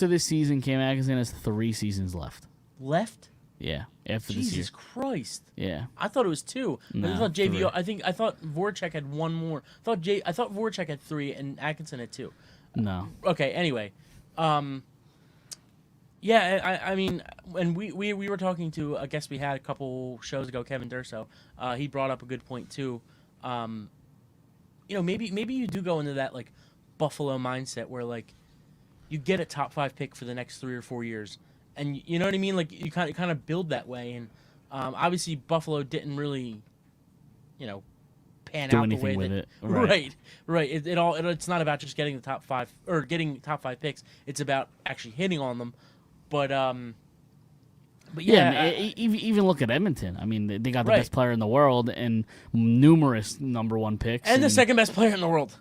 this season, Cam Atkinson has 3 seasons left. Left? Yeah. After this year. Jesus Christ. Yeah. I thought it was 2. No, I thought JVR. 3. I thought Voracek had 1 more. I thought Voracek had 3 and Atkinson had 2. No. Okay. Anyway. Yeah, and we were talking to a guest we had a couple shows ago, Kevin Durso. He brought up a good point too. Maybe you do go into that like Buffalo mindset where like you get a top 5 pick for the next 3 or 4 years, and you know what I mean. Like you kind of build that way, and obviously Buffalo didn't really, pan do out anything the way with that, it. Right. Right. It's not about just getting the top 5 or getting top 5 picks. It's about actually hitting on them. But yeah, even look at Edmonton. They got the best player in the world and numerous number 1 picks, and the second best player in the world.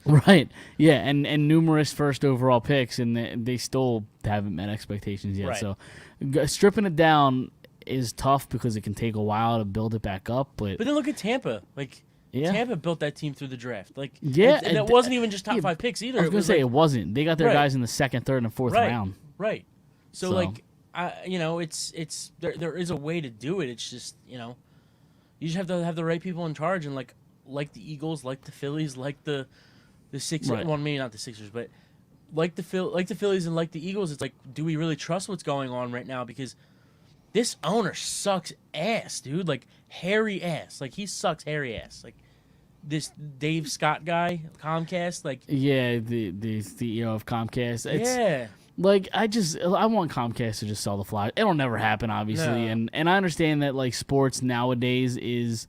Right. Yeah, and numerous first overall picks, and they still haven't met expectations yet. Right. So stripping it down is tough because it can take a while to build it back up. But then look at Tampa. Like Tampa built that team through the draft. Like and that wasn't even just top 5 picks either. I was going to say it wasn't. They got their guys in the 2nd, 3rd, and 4th round. Right. So like, it's there is a way to do it. It's just you just have to have the right people in charge, and like the Eagles, like the Phillies, like the Sixers. Right. Well, maybe not the Sixers, but like the Phillies and like the Eagles. It's like, do we really trust what's going on right now? Because this owner sucks ass, dude. Like hairy ass. Like he sucks hairy ass. Like this Dave Scott guy, Comcast. Like the CEO of Comcast. Yeah. Like I want Comcast to just sell the Flyers. It'll never happen, obviously, No. and I understand that like sports nowadays is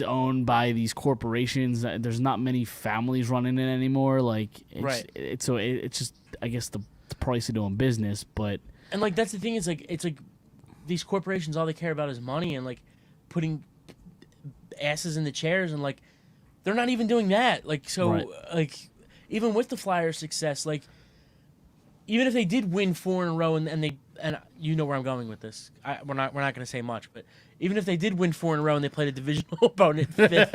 owned by these corporations. There's not many families running it anymore. Like it's just I guess the price of doing business. But and like that's the thing is like it's like these corporations, all they care about is money and like putting asses in the chairs, and like they're not even doing that. Like so like even with the Flyers' success, like even if they did win 4 in a row, and you know where I'm going with this. We're not going to say much, but even if they did win 4 in a row and they played a divisional opponent fifth,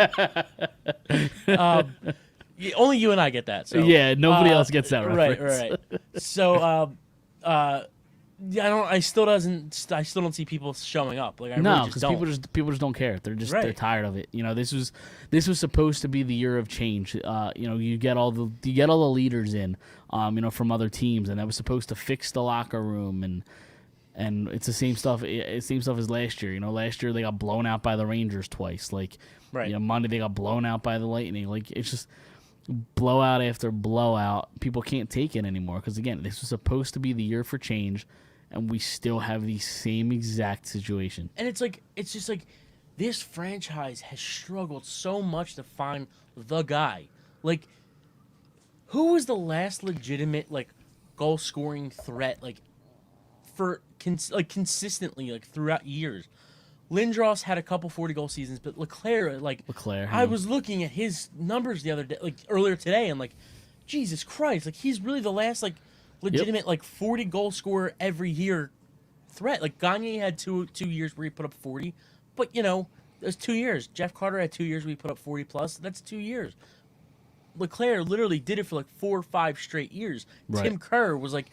only you and I get that. So Yeah, nobody else gets that right, reference. right. So yeah, I still don't see people showing up. Like I No, really just because don't. people just don't care. They're just they're Right. tired of it. You know, this was supposed to be the year of change. You know, you get all the leaders in, you know, from other teams, and that was supposed to fix the locker room, and it's the same stuff. Same stuff as last year. You know, last year they got blown out by the Rangers twice. Like, Right. You know, Monday they got blown out by the Lightning. Like, it's just blowout after blowout. People can't take it anymore because again, this was supposed to be the year for change. And we still have the same exact situation. And it's just like this franchise has struggled so much to find the guy. Like, who was the last legitimate like goal scoring threat like for consistently like throughout years? Lindros had a couple 40-goal seasons, but Leclerc. I was looking at his numbers the other day, like earlier today, and like, Jesus Christ, like he's really the last like legitimate like 40-goal scorer every year threat. Like Gagne had two years where he put up 40, but you know, there's 2 years. Jeff Carter had 2 years where he put up 40 plus. That's 2 years. Leclerc literally did it for like 4 or 5 straight years. Right. Tim Kerr was like,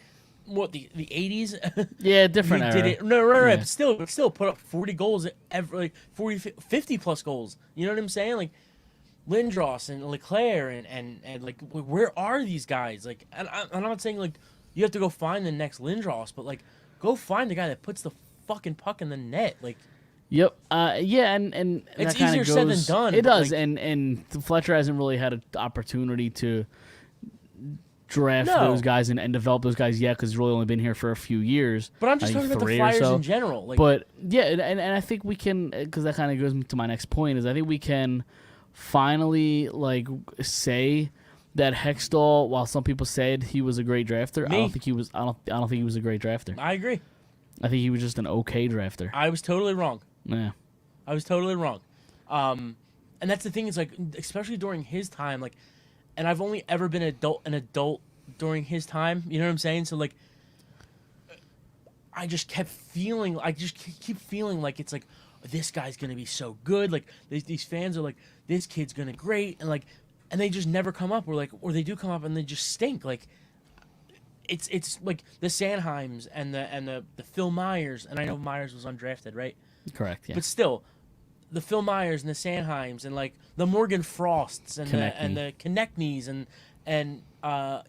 what, the 80s? Yeah, different he era. did it. No, right, Yeah. but still put up 40 goals every, like 40, 50 plus goals. You know what I'm saying? Like Lindros and Leclerc and like where are these guys? Like, and I'm not saying like you have to go find the next Lindros, but like go find the guy that puts the fucking puck in the net. Like, Yep. Yeah, and it's that kinda easier said than goes- done, It but, does, like- and Fletcher hasn't really had an opportunity to draft No. those guys and develop those guys yet because he's really only been here for a few years. but I'm just I think talking about the 3 or Flyers so. in general. Like, But yeah, and I think we can, because that kind of goes to my next point, is I think we can finally like say that Hextall, while some people said he was a great drafter, I Me. don't think he was. I don't think he was a great drafter. I agree. I think he was just an okay drafter. I was totally wrong. Yeah. I was totally wrong. And that's the thing is like, especially during his time, like, and I've only ever been an adult during his time. You know what I'm saying? So like, I just keep feeling like it's like this guy's gonna be so good. Like these fans are like, this kid's gonna great, and like, and they just never come up. Or they do come up and they just stink. Like, it's like the Sanheims and the Phil Myers, and I know Myers was undrafted, right? Correct. Yeah. But still, the Phil Myers and the Sanheims and like the Morgan Frosts and the Konechny's and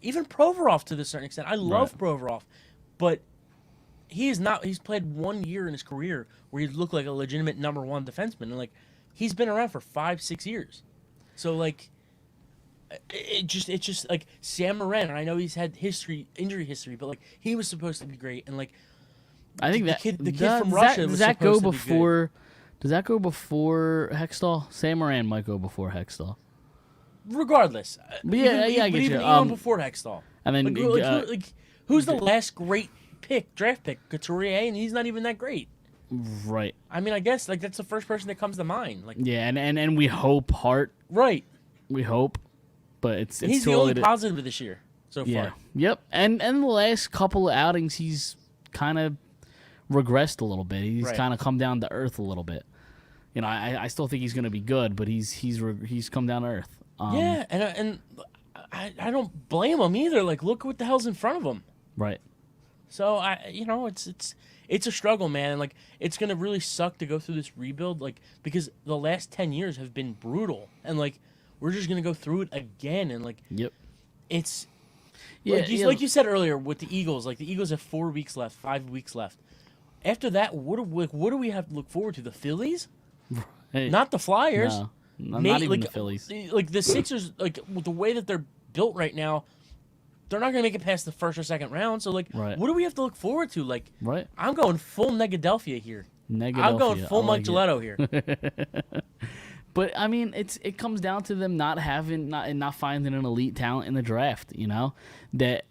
even Provorov to a certain extent. I love Provorov, but he's not. He's played 1 year in his career where he looked like a legitimate number 1 defenseman, and like he's been around for 5-6 years. So like, it's just like Sam Morin. And I know he's had injury history, but like he was supposed to be great, and like I think the that kid from does Russia that, was does that go supposed to be good. before? Does that go before Hextall? Sam Moran might go before Hextall. Regardless, But yeah, I get you. Even before Hextall, And then who's the last great draft pick? Couturier, and he's not even that great. right. I mean, I guess like that's the first person that comes to mind. Like, Yeah, and we hope Hart. right, We hope, but it's he's too the only early to- positive this year so Yeah. far. Yep. And the last couple of outings, he's kind of regressed a little bit. He's Right. kind of come down to earth a little bit. You know, I still think he's going to be good, but he's come down to earth. Yeah, and I don't blame him either. Like, look what the hell's in front of him. Right. So it's a struggle, man. Like, it's gonna really suck to go through this rebuild, like, because the last 10 years have been brutal, and like we're just gonna go through it again, and like Yep. it's Yeah. like you said earlier with the Eagles. Like the Eagles have 4 weeks left, 5 weeks left. After that, what do we have to look forward to? The Phillies, Hey, not the Flyers. no, not even like, the Phillies. Like the Sixers, like with the way that they're built right now, they're not gonna make it past the first or second round. So like, Right. what do we have to look forward to? Like, Right. I'm going full Negadelphia here. I'm going full Mike Gilletto here. But I mean, it comes down to them not finding an elite talent in the draft. You know that,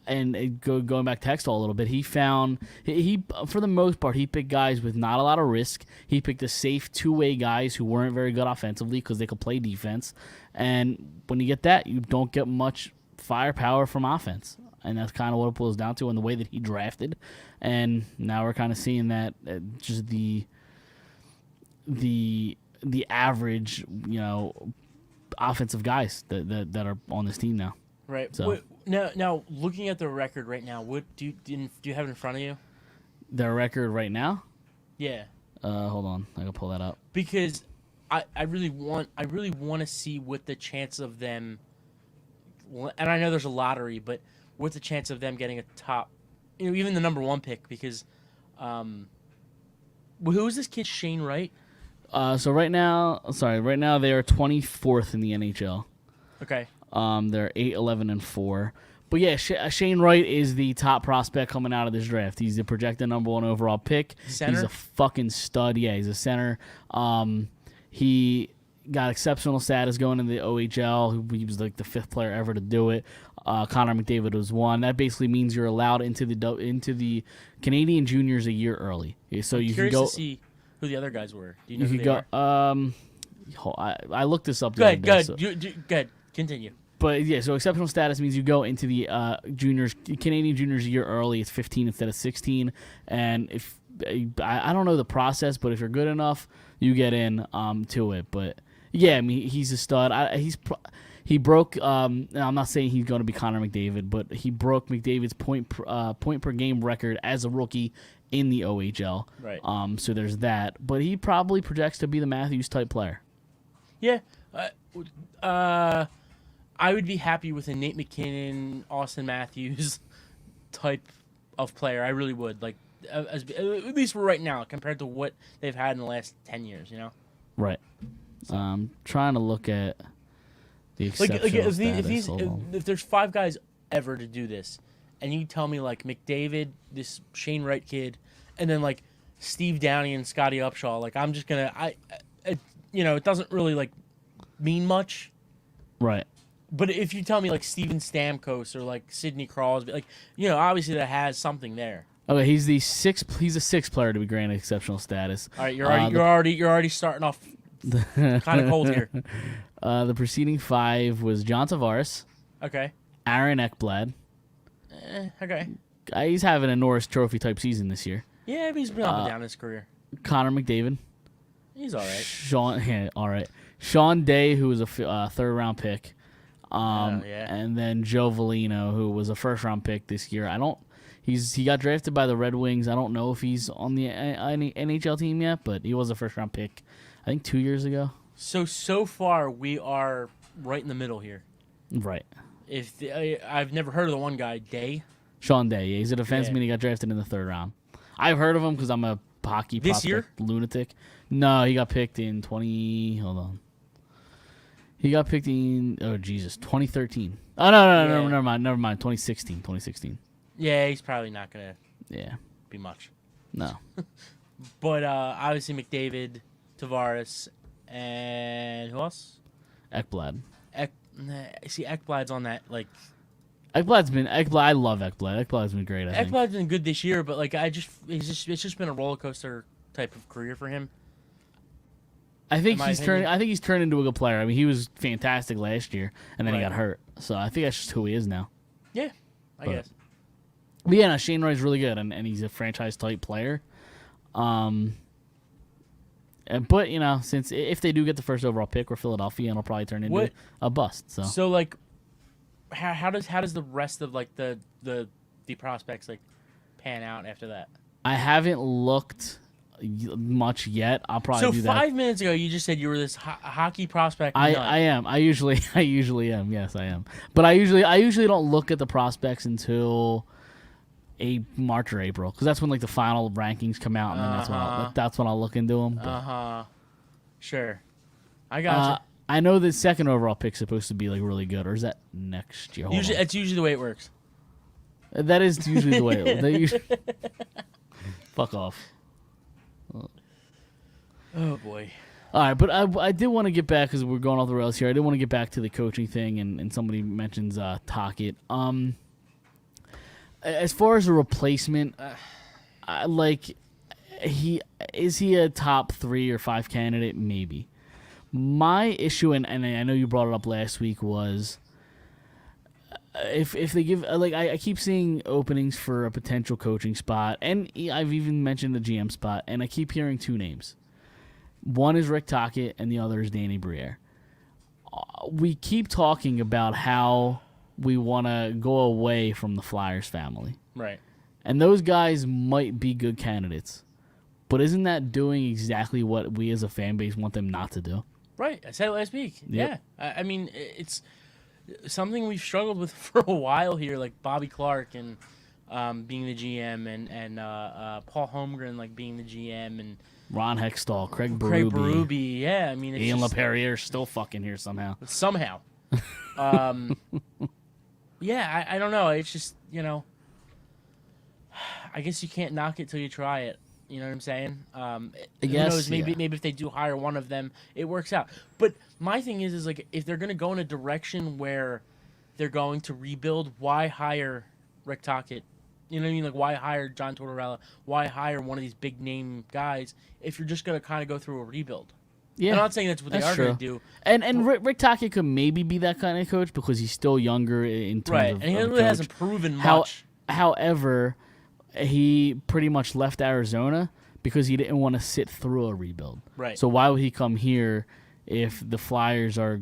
going back to Hextall a little bit, he found he for the most part he picked guys with not a lot of risk. He picked a safe 2-way guys who weren't very good offensively because they could play defense. And when you get that, you don't get much firepower from offense. and that's kind of what it boils down to, and the way that he drafted. And now we're kind of seeing that just the average, offensive guys that are on this team now. Right. So Now, looking at the record right now, what do you have it in front of you? their record right now. Yeah. Hold on, I can pull that up. Because I really want to see what the chance of them, and I know there's a lottery, but what's the chance of them getting a top, even the number 1 pick? Because, who is this kid, Shane Wright? So right now they are 24th in the NHL. Okay. They're 8-11-4. But yeah, Shane Wright is the top prospect coming out of this draft. He's the projected number 1 overall pick. Center? He's a fucking stud. Yeah, he's a center. He got exceptional status going in the OHL. He was like the 5th player ever to do it. Connor McDavid was 1. That basically means you're allowed into the Canadian juniors a year early. So you can go to see who the other guys were. Do you know You who could they are? go. I looked this up. Go ahead. So. Good. Continue. But yeah, so exceptional status means you go into the Canadian juniors a year early. It's 15 instead of 16. And if I don't know the process, but if you're good enough, you get in to it. But yeah, I mean he's a stud. He broke. I'm not saying he's going to be Connor McDavid, but he broke McDavid's point per game record as a rookie in the OHL. Right. So there's that. But he probably projects to be the Matthews type player. Yeah. I would be happy with a Nate McKinnon, Austin Matthews type of player. I really would. Like, at least for right now, compared to what they've had in the last 10 years, Right. Trying to look at the exceptional status. If there's 5 guys ever to do this, and you tell me, like, McDavid, this Shane Wright kid, and then, like, Steve Downey and Scotty Upshaw, like, I'm just going to... it doesn't really, like, mean much. Right. But if you tell me like Steven Stamkos or like Sidney Crosby, like obviously that has something there. Okay, he's the 6th. He's a 6th player to be granted exceptional status. All right, you're already starting off kind of cold here. The preceding 5 was John Tavares. Okay. Aaron Ekblad. Okay. He's having a Norris Trophy type season this year. Yeah, but he's been up and down in his career. Connor McDavid. He's all right. All right. Sean Day, who was a 3rd round pick. Yeah. And then Joe Velino, who was a 1st round pick this year. He got drafted by the Red Wings. I don't know if he's on the NHL team yet, but he was a 1st round pick, I think 2 years ago. So far we are right in the middle here. Right. I've never heard of the one guy, Day. Sean Day. Yeah, he's a defenseman. Yeah. He got drafted in the 3rd round. I've heard of him because I'm a hockey This prospect year? lunatic. No, he got picked in 20. Hold on. He got picked in 2013. Oh no, never mind. 2016. Yeah, he's probably not gonna Yeah. be much. No. But obviously McDavid, Tavares, and who else? Ekblad. Ekblad's on that like. Ekblad. I love Ekblad. Ekblad's been great. I think. Ekblad's been good this year, but like it's just been a roller coaster type of career for him. I think he's turned into a good player. I mean, he was fantastic last year, and then he Right. got hurt. So I think that's just who he is now. Yeah, I guess. But yeah, no, Shane Wright's really good, and he's a franchise type player. But since if they do get the 1st overall pick, we're Philadelphia, and it'll probably turn into a bust. So like, how does the rest of like the prospects like pan out after that? I haven't looked much yet. I'll probably do that. 5 minutes ago, you just said you were this hockey prospect. I am. I usually am. Yes, I am. But I usually don't look at the prospects until March or April, because that's when like the final rankings come out, and then that's when I'll look into them. Sure. I got you. I know the 2nd overall pick's supposed to be like really good, or is that next year? It's usually the way it works. That is usually the way. Fuck off. Oh boy. All right, but I did want to get back, because we're going off the rails here. I did want to get back to the coaching thing, and somebody mentions Tocchet. As far as a replacement, is he a top 3 or 5 candidate? Maybe. My issue, and I know you brought it up last week, was if they give I keep seeing openings for a potential coaching spot, and I've even mentioned the GM spot, and I keep hearing two names. One is Rick Tocchet, and the other is Danny Briere. We keep talking about how we want to go away from the Flyers family, Right. and those guys might be good candidates, but isn't that doing exactly what we as a fan base want them not to do? Right. I said it last week. Yep. Yeah. I mean, it's something we've struggled with for a while here, like Bobby Clark and being the GM, and Paul Holmgren like being the GM, and Ron Hextall, Craig Berube. Yeah, I mean, it's Ian just, LaPerriere still fucking here somehow. somehow. Yeah, I don't know. It's just, I guess you can't knock it till you try it. You know what I'm saying? Who guess, knows? Maybe yeah. maybe if they do hire one of them, it works out. But my thing is like, if they're gonna go in a direction where they're going to rebuild, why hire Rick Tocchet? You know what I mean? Like, why hire John Tortorella? Why hire one of these big name guys if you're just gonna kind of go through a rebuild? Yeah, I'm not saying that's what they are true. gonna do. And Rick Tocchet could maybe be that kind of coach because he's still younger in terms Right, of and he of really coach. hasn't proven much. However, he pretty much left Arizona because he didn't want to sit through a rebuild. Right. So why would he come here if the Flyers are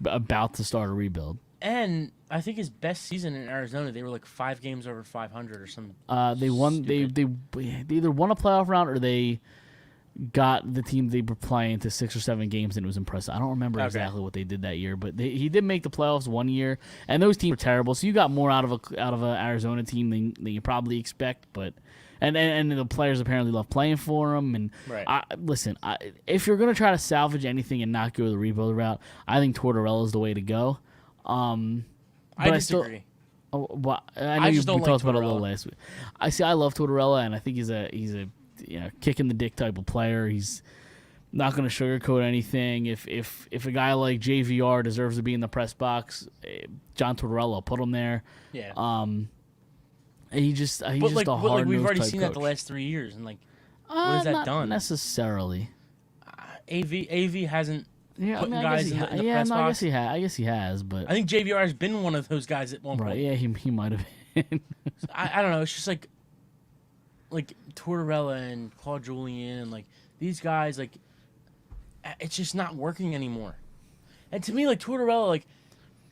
about to start a rebuild? And I think his best season in Arizona, they were like 5 games over 500 or something. They won. They either won a playoff round or they got the team they were playing to 6 or 7 games, and it was impressive. I don't remember exactly what they did that year, but he did make the playoffs one year, and those teams were terrible. So you got more out of a Arizona team than you probably expect. But and the players apparently love playing for him. And Right. Listen, if you're gonna try to salvage anything and not go the rebuild route, I think Tortorella is the way to go. I but disagree. Well, I know I you just don't talked like about it a little Tortorella. last week. I love Tortorella, and I think he's a kick in the dick type of player. He's not going to sugarcoat anything. If a guy like JVR deserves to be in the press box, John Tortorella put him there. Yeah. He's just a but hard like we've already type seen coach. that the last 3 years, and like, what has that not done? necessarily. AV hasn't Yeah, put guys in the press I box. guess he has, but I think JVR has been one of those guys at one right, point. yeah, he might have been. I don't know. It's just like Tortorella and Claude Julien and like these guys, like it's just not working anymore. And to me, like Tortorella, like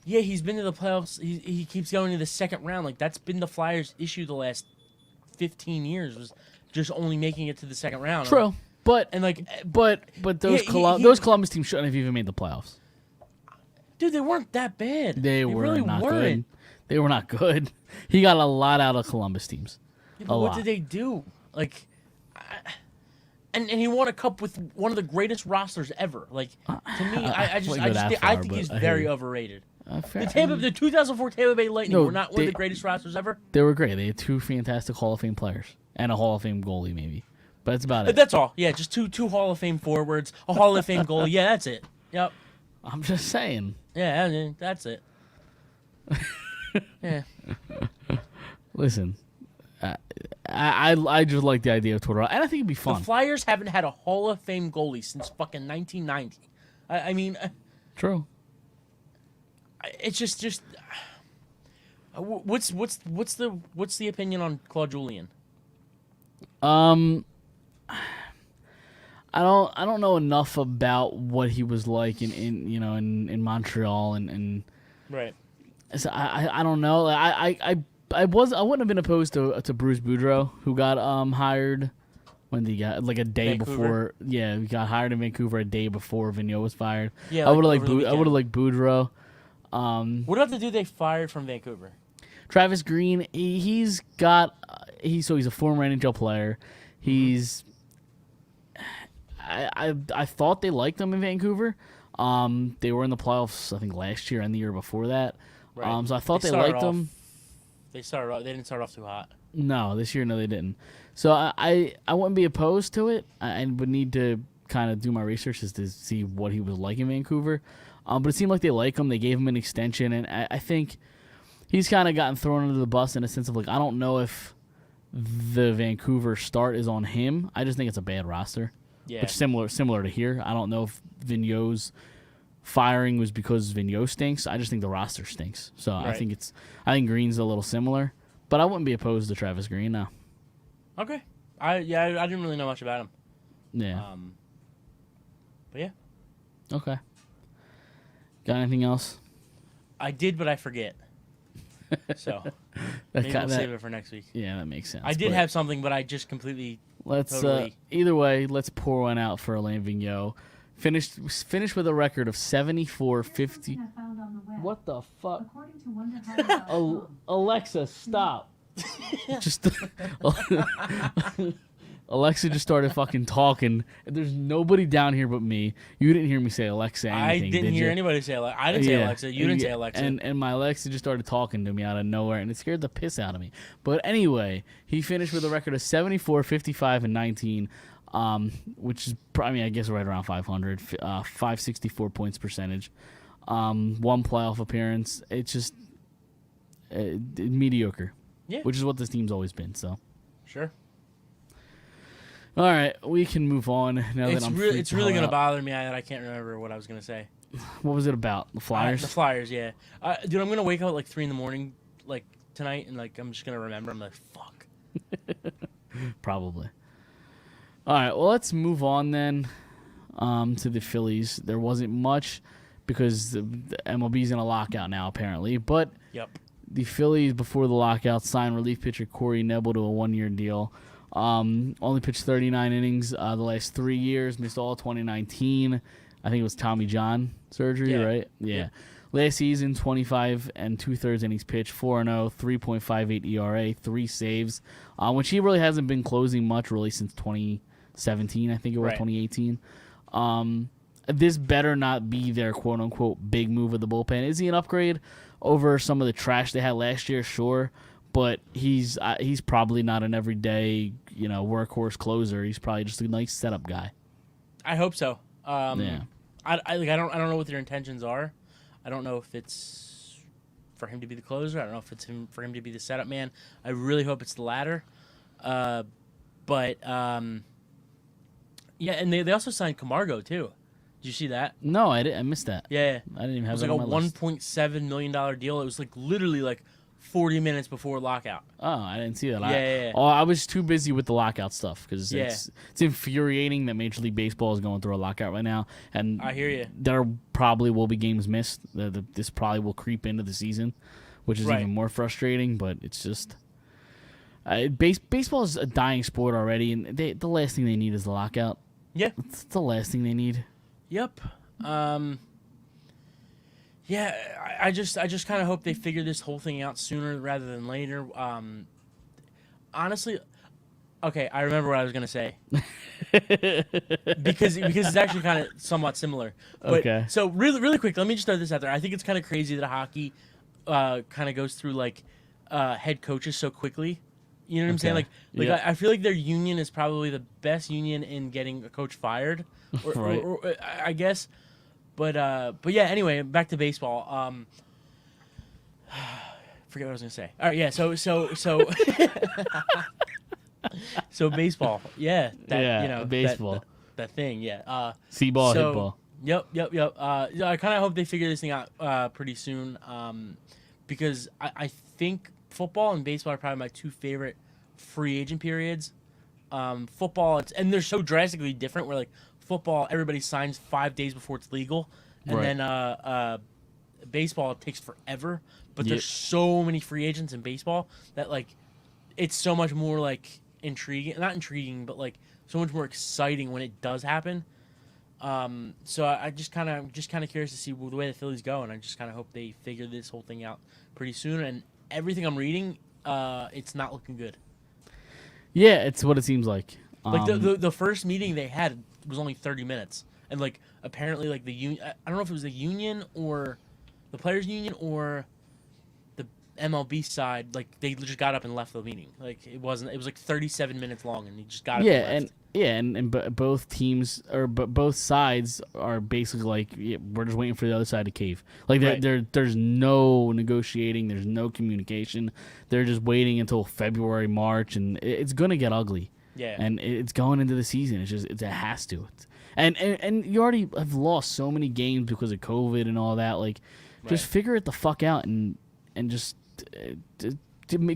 yeah, he's been to the playoffs. He keeps going to the second round. Like that's been the Flyers' issue the last 15 years, was just only making it to the second round. True, but but those those Columbus teams shouldn't have even made the playoffs. dude, they weren't that bad. They were really not weren't. good. They were not good. He got a lot out of Columbus teams. Yeah, but what did they do? Like, and he won a cup with one of the greatest rosters ever. Like to me, I think he's very overrated. The 2004 Tampa Bay Lightning were not one of the greatest rosters ever. They were great. They had 2 fantastic Hall of Fame players and a Hall of Fame goalie, maybe. But that's about it. That's all. Yeah, just two Hall of Fame forwards, a Hall of Fame goalie. Yeah, that's it. Yep. I'm just saying. Yeah, I mean, that's it. Yeah. Listen, I just like the idea of Tortorella, and I think it'd be fun. The Flyers haven't had a Hall of Fame goalie since fucking 1990. I mean, True. it's just. What's the opinion on Claude Julien? I don't know enough about what he was like in Montreal and Right. so I don't know. I wouldn't have been opposed to Bruce Boudreau, who got hired when he got like a day Vancouver? before. Yeah, he got hired in Vancouver a day before Vigneault was fired. Yeah, I would have over the I would have weekend. liked Boudreau. What about the dude they fired from Vancouver? Travis Green, he's a former NHL player. He's I thought they liked him in Vancouver. They were in the playoffs I think last year and the year before that. Right. So I thought they started liked him. They didn't start off too hot. No, this year no they didn't. So I wouldn't be opposed to it. I would need to kind of do my research just to see what he was like in Vancouver. But it seemed like they like him. They gave him an extension, and I think he's kind of gotten thrown under the bus in a sense of like I don't know if the Vancouver start is on him. I just think it's a bad roster. Yeah. Which similar to here. I don't know if Vigneault's firing was because Vigneault stinks. I just think the roster stinks. So Right. I think Green's a little similar, but I wouldn't be opposed to Travis Green. No. Okay. I didn't really know much about him. Yeah. But yeah, Okay. Got anything else? I did, but I forget. So maybe we'll save it for next week. Yeah, that makes sense. I did but have something, but I just completely. Let's totally- either way, let's pour one out for Alain Vigneault. Finished with a record of 74-50. What the fuck? According to WonderHow.com. Alexa, stop. Just Alexa just started fucking talking. There's nobody down here but me. You didn't hear me say Alexa anything, I didn't did hear you? anybody say Alexa. I didn't say Alexa. You didn't say Alexa. And my Alexa just started talking to me out of nowhere, and it scared the piss out of me. But anyway, he finished with a record of 74, 55, and 19, which is, I guess right around 500, 564 points percentage. One playoff appearance. It's just mediocre, Yeah. which is what this team's always been. So, Sure. all right, we can move on now that I'm freaked It's really the hell gonna out. bother me that I can't remember what I was gonna say. What was it about? The Flyers? The Flyers, yeah. Dude, I'm gonna wake up at like 3 a.m, like tonight, and like I'm just gonna remember. I'm like, fuck. Probably. All right, well, let's move on then to the Phillies. There wasn't much because the MLB's in a lockout now, apparently. But Yep. the Phillies, before the lockout, signed relief pitcher Corey Nebel to a one-year deal. Only pitched 39 innings the last 3 years, missed all 2019. I think it was Tommy John surgery, Yeah. right? Yeah. Last season, 25 and 2/3 innings pitched, 4-0, 3.58 ERA, 3 saves, which he really hasn't been closing much really since 2017, I think it was, Right. 2018. This better not be their quote-unquote big move of the bullpen. Is he an upgrade over some of the trash they had last year? Sure. But he's probably not an everyday, workhorse closer. He's probably just a nice setup guy. I hope so. Yeah. I don't know what their intentions are. I don't know if it's for him to be the closer. I don't know if it's for him to be the setup man. I really hope it's the latter. But yeah, and they also signed Camargo too. Did you see that? No, I missed that. Yeah, I didn't even it have was that like a on my list. $1.7 million deal. It was like literally like 40 minutes before lockout. Oh, I didn't see that. Yeah. I was too busy with the lockout stuff because Yeah. it's infuriating that Major League Baseball is going through a lockout right now, and I hear you. there probably will be games missed. This probably will creep into the season, which is Right. even more frustrating. But it's just baseball is a dying sport already, and the last thing they need is the lockout. Yeah. It's the last thing they need. Yep. Yeah, I just kind of hope they figure this whole thing out sooner rather than later. Honestly, okay, I remember what I was gonna say because it's actually kind of somewhat similar. But, Okay. So really quick, let me just throw this out there. I think it's kind of crazy that hockey kind of goes through like head coaches so quickly. You know what I'm saying? Okay. Like Yeah. I feel like their union is probably the best union in getting a coach fired, Right. or I guess. But yeah. Anyway, back to baseball. Forget what I was gonna say. All right, yeah. So so baseball. Yeah. Baseball. That thing. Yeah. See-ball, so- hit ball. Yep. Yeah, I kind of hope they figure this thing out pretty soon. Because I think football and baseball are probably my two favorite free agent periods. Football, and they're so drastically different. Where like football, everybody signs 5 days before it's legal, and Right. then baseball it takes forever. But Yep. there's so many free agents in baseball that like it's so much more like intriguing, not intriguing, but like so much more exciting when it does happen. So I just kind of curious to see the way the Phillies go, and I just kind of hope they figure this whole thing out pretty soon. And everything I'm reading, it's not looking good. Yeah, it's what it seems like. Like the first meeting they had was only 30 minutes, and like apparently like the union, I don't know if it was the union or the players union or the MLB side, like they just got up and left the meeting. Like it was like 37 minutes long, and they just got up and left. And both teams or both sides are basically like we're just waiting for the other side to cave. Like Right. there's no negotiating, there's no communication. They're just waiting until February, March, and it's gonna get ugly. Yeah. And it's going into the season. It has to. And you already have lost so many games because of COVID and all that. Like, just figure it the fuck out and just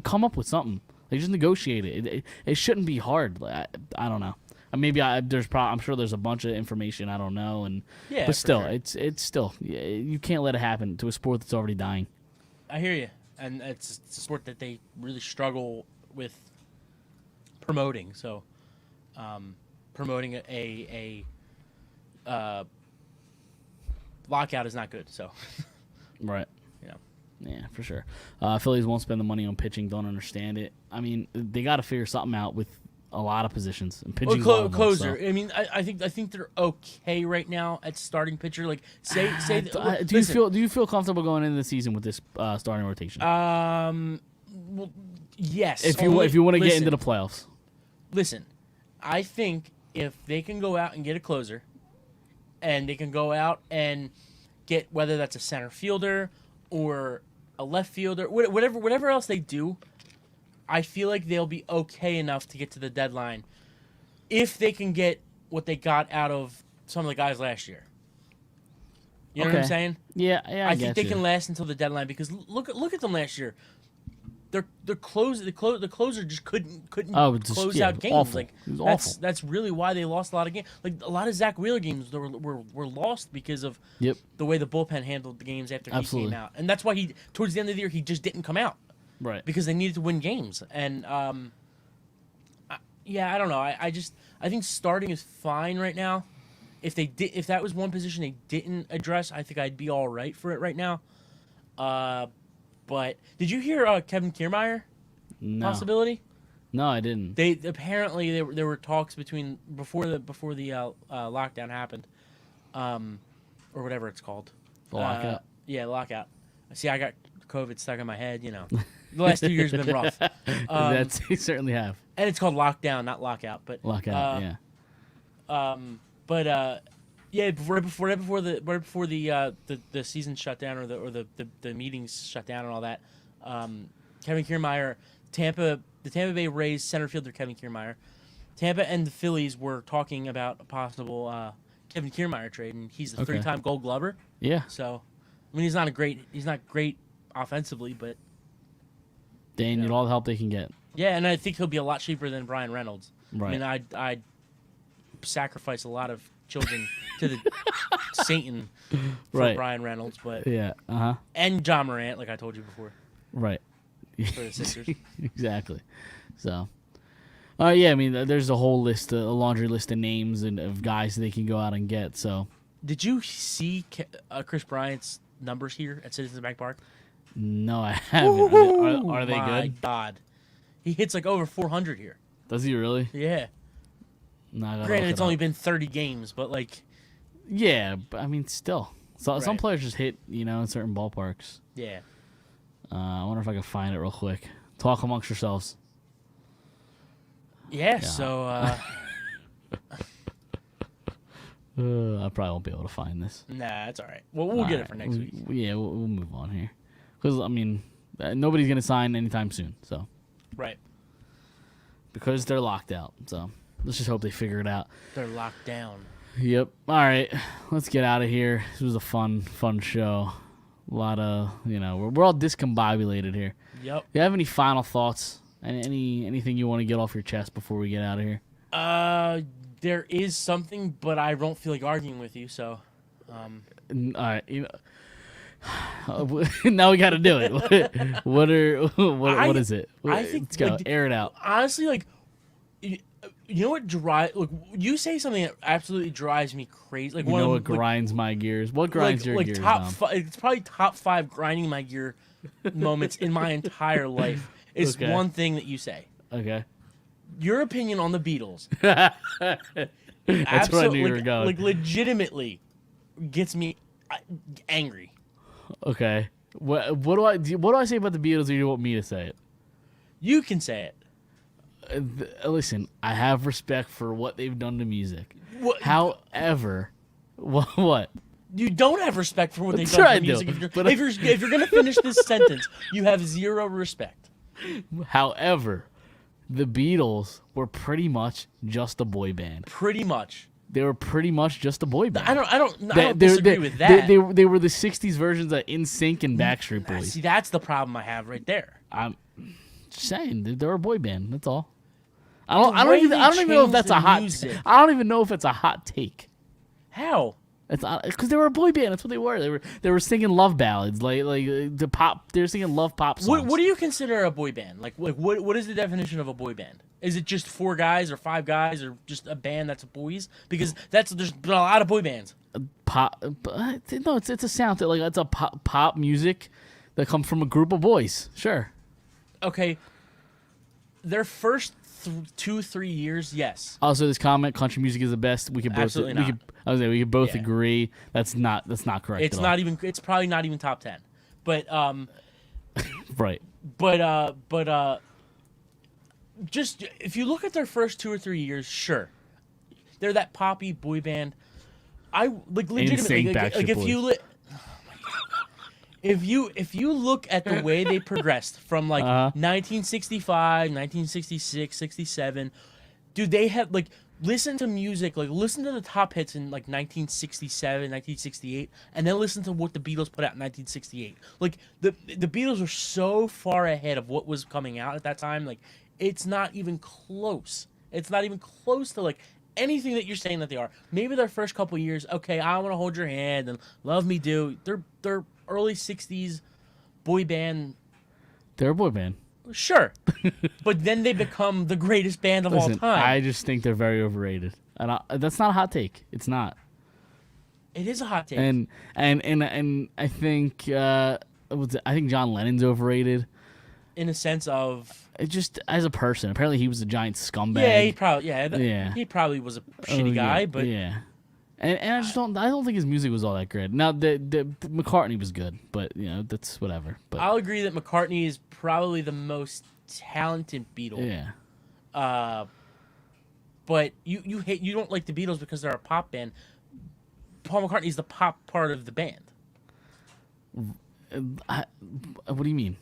come up with something. Like, just negotiate it. It shouldn't be hard. Like, I don't know. Maybe I'm sure there's a bunch of information I don't know, but still, sure. it's still you can't let it happen to a sport that's already dying. I hear you, and it's a sport that they really struggle with promoting. So, promoting a lockout is not good. So, Right. you know, Yeah, for sure. Phillies won't spend the money on pitching. Don't understand it. I mean, they got to figure something out with a lot of positions and pitching. Closer. I mean, I think they're okay right now at starting pitcher. Like say. Do you feel comfortable going into the season with this starting rotation? Well, yes. If you want to get into the playoffs, listen, I think if they can go out and get a closer, and they can go out and get whether that's a center fielder or a left fielder, whatever else they do, I feel like they'll be okay enough to get to the deadline if they can get what they got out of some of the guys last year. You know what I'm saying? Yeah. I think they can last until the deadline because look at them last year. The closer just couldn't close out games. Awful. Like it was awful. that's really why they lost a lot of games. Like a lot of Zach Wheeler games were lost because of the way the bullpen handled the games after he came out, and that's why towards the end of the year he just didn't come out. Right. Because they needed to win games. And, I don't know. I think starting is fine right now. If that was one position they didn't address, I think I'd be all right for it right now. But did you hear Kevin Kiermaier possibility? No, I didn't. They apparently there were talks between before the lockdown happened, or whatever it's called. The lockout. Yeah, lockout. See, I got COVID stuck in my head. You know, the last 2 years have been rough. They certainly have. And it's called lockdown, not lockout. But Lockout. Yeah. Right before the season shut down or the meetings shut down and all that, Kevin Kiermaier, the Tampa Bay Rays center fielder Kevin Kiermaier, Tampa and the Phillies were talking about a possible Kevin Kiermaier trade, and he's a 3-time Gold Glover. Yeah. So, I mean, he's not great offensively, but they need all the help they can get. yeah, and I think he'll be a lot cheaper than Brian Reynolds. Right. I mean, I'd sacrifice a lot of children to the Satan for Brian Reynolds, but yeah, and John Morant, like I told you before, right, for the Sixers. Exactly. So, yeah, I mean, there's a whole list, a laundry list of names and of guys they can go out and get. So, did you see Chris Bryant's numbers here at Citizens Bank Park? No, I haven't. Are they good? My God, he hits like over 400 here. Does he really? Yeah. No, Granted, it's only been 30 games, but like. Yeah, but I mean, still, some players just hit, in certain ballparks. Yeah. I wonder if I can find it real quick. Talk amongst yourselves. Yeah. So. I probably won't be able to find this. Nah, that's all right. Well, we'll get it for next week. Yeah, we'll move on here. Because, I mean, nobody's going to sign anytime soon, so. Right. Because they're locked out, so let's just hope they figure it out. They're locked down. Yep. All right, let's get out of here. This was a fun show. A lot of, we're all discombobulated here. Yep. Do you have any final thoughts? Anything you want to get off your chest before we get out of here? There is something, but I don't feel like arguing with you, so. All right, now we got to do it. What is it? I think, let's go. Air it out. Honestly, like, you know what Look, you say something that absolutely drives me crazy. Like, what grinds my gears? What grinds your gears? It's probably top 5 grinding my gear moments in my entire life. Is one thing that you say. Okay. Your opinion on the Beatles. That's where I knew you were going. Like, legitimately gets me angry. Okay. What do I say about the Beatles, or do you want me to say it? You can say it. Listen, I have respect for what they've done to music. What? However, what? You don't have respect for what they've done to music. If you're gonna finish this sentence, you have zero respect. However, the Beatles were pretty much just a boy band. Pretty much. they were pretty much just a boy band. I don't disagree with that. They were the '60s versions of NSYNC and Backstreet Boys. See, that's the problem I have right there. I'm just saying they're a boy band. That's all. I The don't way even they know if that's changed a the hot. music. I don't even know if it's a hot take. How? It's because they were a boy band. That's what they were. They were singing love ballads, like the pop. They were singing love pop songs. What do you consider a boy band? Like what is the definition of a boy band? Is it just 4 guys or 5 guys or just a band that's boys? Because there's been a lot of boy bands. Pop? No, it's a sound that it's a pop music that comes from a group of boys. Sure. Okay. Their first 2-3 years, yes. Also, this comment: country music is the best. We could both. Absolutely not. We could both Yeah. agree. That's not correct. It's at not all. even. It's probably not even top 10. But right. Just if you look at their first 2 or 3 years, sure, they're that poppy boy band. I legitimately like if Backstreet you if you look at the way they progressed from 1965, 1966, 67, dude, they have listen to music, listen to the top hits in 1967, 1968, and then listen to what the Beatles put out in 1968. The Beatles were so far ahead of what was coming out at that time. It's not even close. It's not even close to anything that you're saying that they are. Maybe their first couple years, okay, I Want to Hold Your Hand and Love Me Do. They're early 60s boy band. They're a boy band. Sure. But then they become the greatest band of all Listen, time. I just think they're very overrated, and that's not a hot take. It's not. It is a hot take. And I think I think John Lennon's overrated. In a sense of Just as a person. Apparently, he was a giant scumbag. yeah, he probably was a shitty guy, yeah, but yeah. And I just don't think his music was all that good. Now the McCartney was good, but that's whatever. But I'll agree that McCartney is probably the most talented Beatle. yeah. But you don't like the Beatles because they're a pop band. Paul McCartney's the pop part of the band. What do you mean?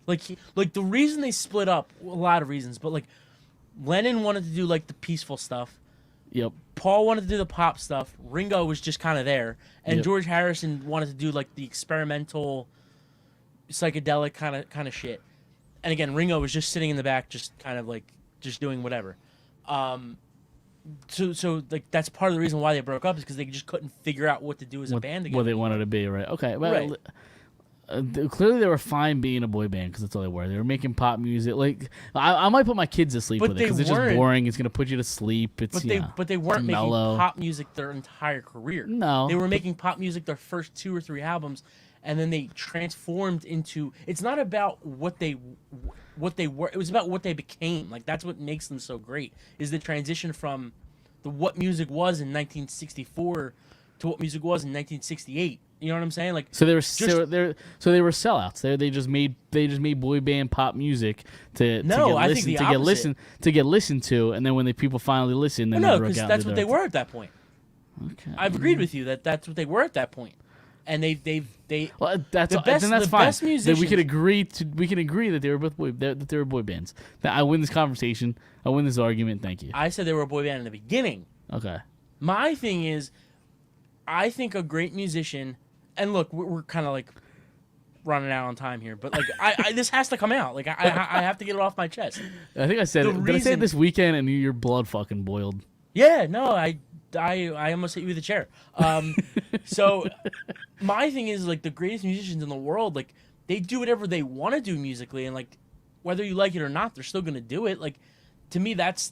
The reason they split up, a lot of reasons, but Lennon wanted to do the peaceful stuff. Yep. Paul wanted to do the pop stuff. Ringo was just kind of there, and Yep. George Harrison wanted to do the experimental, psychedelic kind of shit. And again, Ringo was just sitting in the back, just kind of just doing whatever. So that's part of the reason why they broke up is because they just couldn't figure out what to do as a band again. What they wanted to be, right? Okay. Well, Right. Clearly, they were fine being a boy band because that's all they were. They were making pop music. I might put my kids to sleep But with it they because it's just weren't. boring. It's gonna put you to sleep. It's But they weren't making mellow. pop music their entire career. No. They were making pop music their first 2 or 3 albums, and then they transformed into. It's not about what they were. It was about what they became. That's what makes them so great. Is the transition from what music was in 1964 to what music was in 1968. You know what I'm saying? So they were sellouts. They just made boy band pop music to get listened to, and then when the people finally listened, then No, they broke because out that's into what their they were at that point. Okay. I've agreed with you that's what they were at that point, and they. Well, that's the best- then that's the fine. best Then we musicians- can agree that they were both that they were boy bands. That I win this conversation. I win this argument. Thank you. I said they were a boy band in the beginning. Okay. My thing is, I think a great musician, and look, we're kind of running out on time here, but I this has to come out. I have to get it off my chest. I think I said The it. Did I say it reason- this weekend and your blood fucking boiled? Yeah, no, I almost hit you with a chair. So my thing is the greatest musicians in the world, they do whatever they want to do musically, and whether you like it or not, they're still gonna do it. To me, it's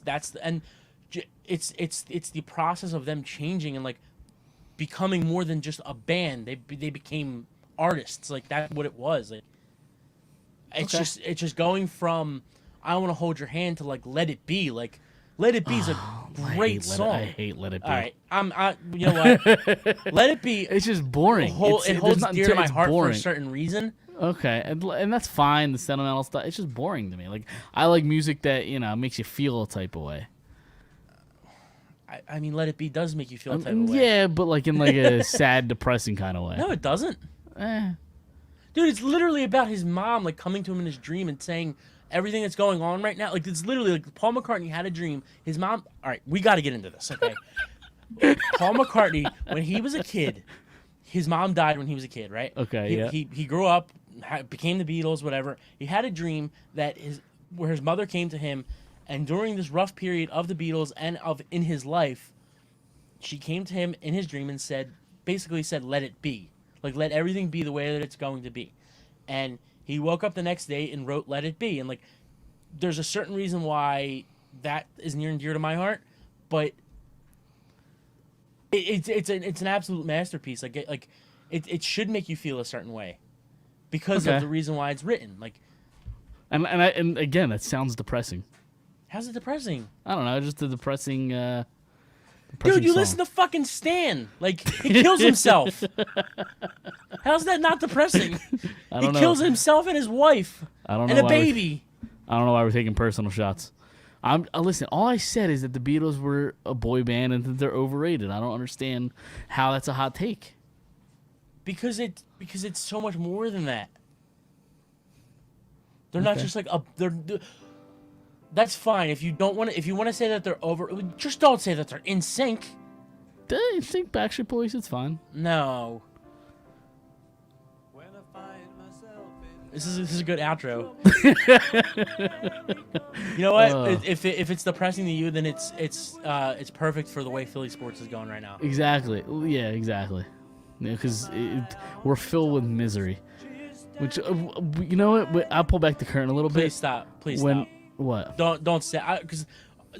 the process of them changing and becoming more than just a band. They became artists. That's what it was. It's just going from I Want to Hold Your Hand to Let It Be. Let It Be is a great song. I hate Let It Be. All right, you know what? Let It Be. It's just boring. It holds dear to my it's heart boring. for a certain reason. Okay, and that's fine. The sentimental stuff. It's just boring to me. I like music that makes you feel a type of way. I mean, Let It Be does make you feel a type of way. Yeah, but in a sad, depressing kind of way. No, it doesn't. Eh. Dude, it's literally about his mom coming to him in his dream and saying everything that's going on right now. It's literally Paul McCartney had a dream. His mom. All right, we got to get into this, okay? Paul McCartney, when he was a kid, his mom died when he was a kid, right? Okay, yeah. He grew up, became the Beatles, whatever. He had a dream where his mother came to him, and during this rough period of the Beatles and in his life, she came to him in his dream and basically said, let it be. Like, let everything be the way that it's going to be. And he woke up the next day and wrote Let It Be. And, like, there's a certain reason why that is near and dear to my heart, but it's an absolute masterpiece. It should make you feel a certain way because of the reason why it's written. Like, and again, that sounds depressing. how's it depressing? I don't know, just a depressing. Dude, you song. listen to fucking Stan. Like, he kills himself. How's that not depressing? I He don't know. kills himself and his wife I don't know. and a why baby. I don't know why we're taking personal shots. Listen. All I said is that the Beatles were a boy band and that they're overrated. I don't understand how that's a hot take. Because it's so much more than that. They're not just like they're. That's fine if you don't want to. If you want to say that they're over, just don't say that they're in sync. I think Backstreet Boys. It's fine. No. This is a good outro. You know what? If it's depressing to you, then it's perfect for the way Philly sports is going right now. Exactly. Yeah. Exactly. Because we're filled with misery. Which you know what? I'll pull back the curtain a little bit. Please stop. Please stop. What? Don't say because.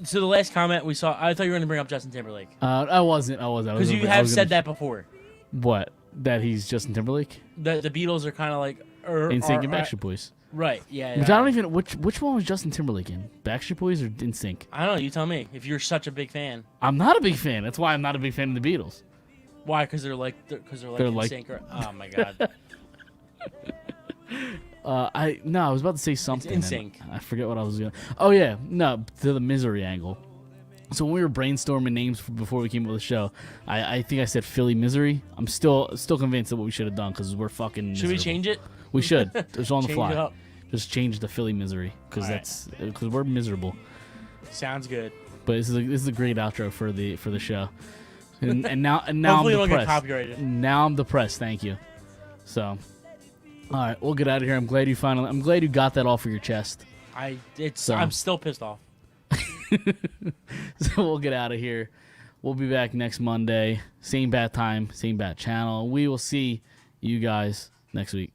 So the last comment we saw, I thought you were going to bring up Justin Timberlake. I wasn't. Because you have said that before. What? That he's Justin Timberlake? The Beatles are kind of like NSYNC and Backstreet Boys. Right. Yeah. Which I don't even. Which one was Justin Timberlake in? Backstreet Boys or NSYNC? I don't know. You tell me. If you're such a big fan. I'm not a big fan. That's why I'm not a big fan of the Beatles. Why? Because they're like NSYNC. Oh my god. I was about to say something. It's NSYNC. I forget what I was doing. Oh yeah, no, to the misery angle. So when we were brainstorming names before we came up with the show, I think I said Philly Misery. I'm still convinced of what we should have done because we're fucking. Should we miserable. change it? We should. It's on the Change fly. it up. Just change the Philly Misery because we're miserable. Sounds good. But this is a great outro for the show. And now Hopefully I'm it'll get depressed. copyrighted. Now I'm depressed. Thank you. So, all right, we'll get out of here. I'm glad you got that off of your chest. I'm still pissed off. So we'll get out of here. We'll be back next Monday. Same bat time, same bat channel. We will see you guys next week.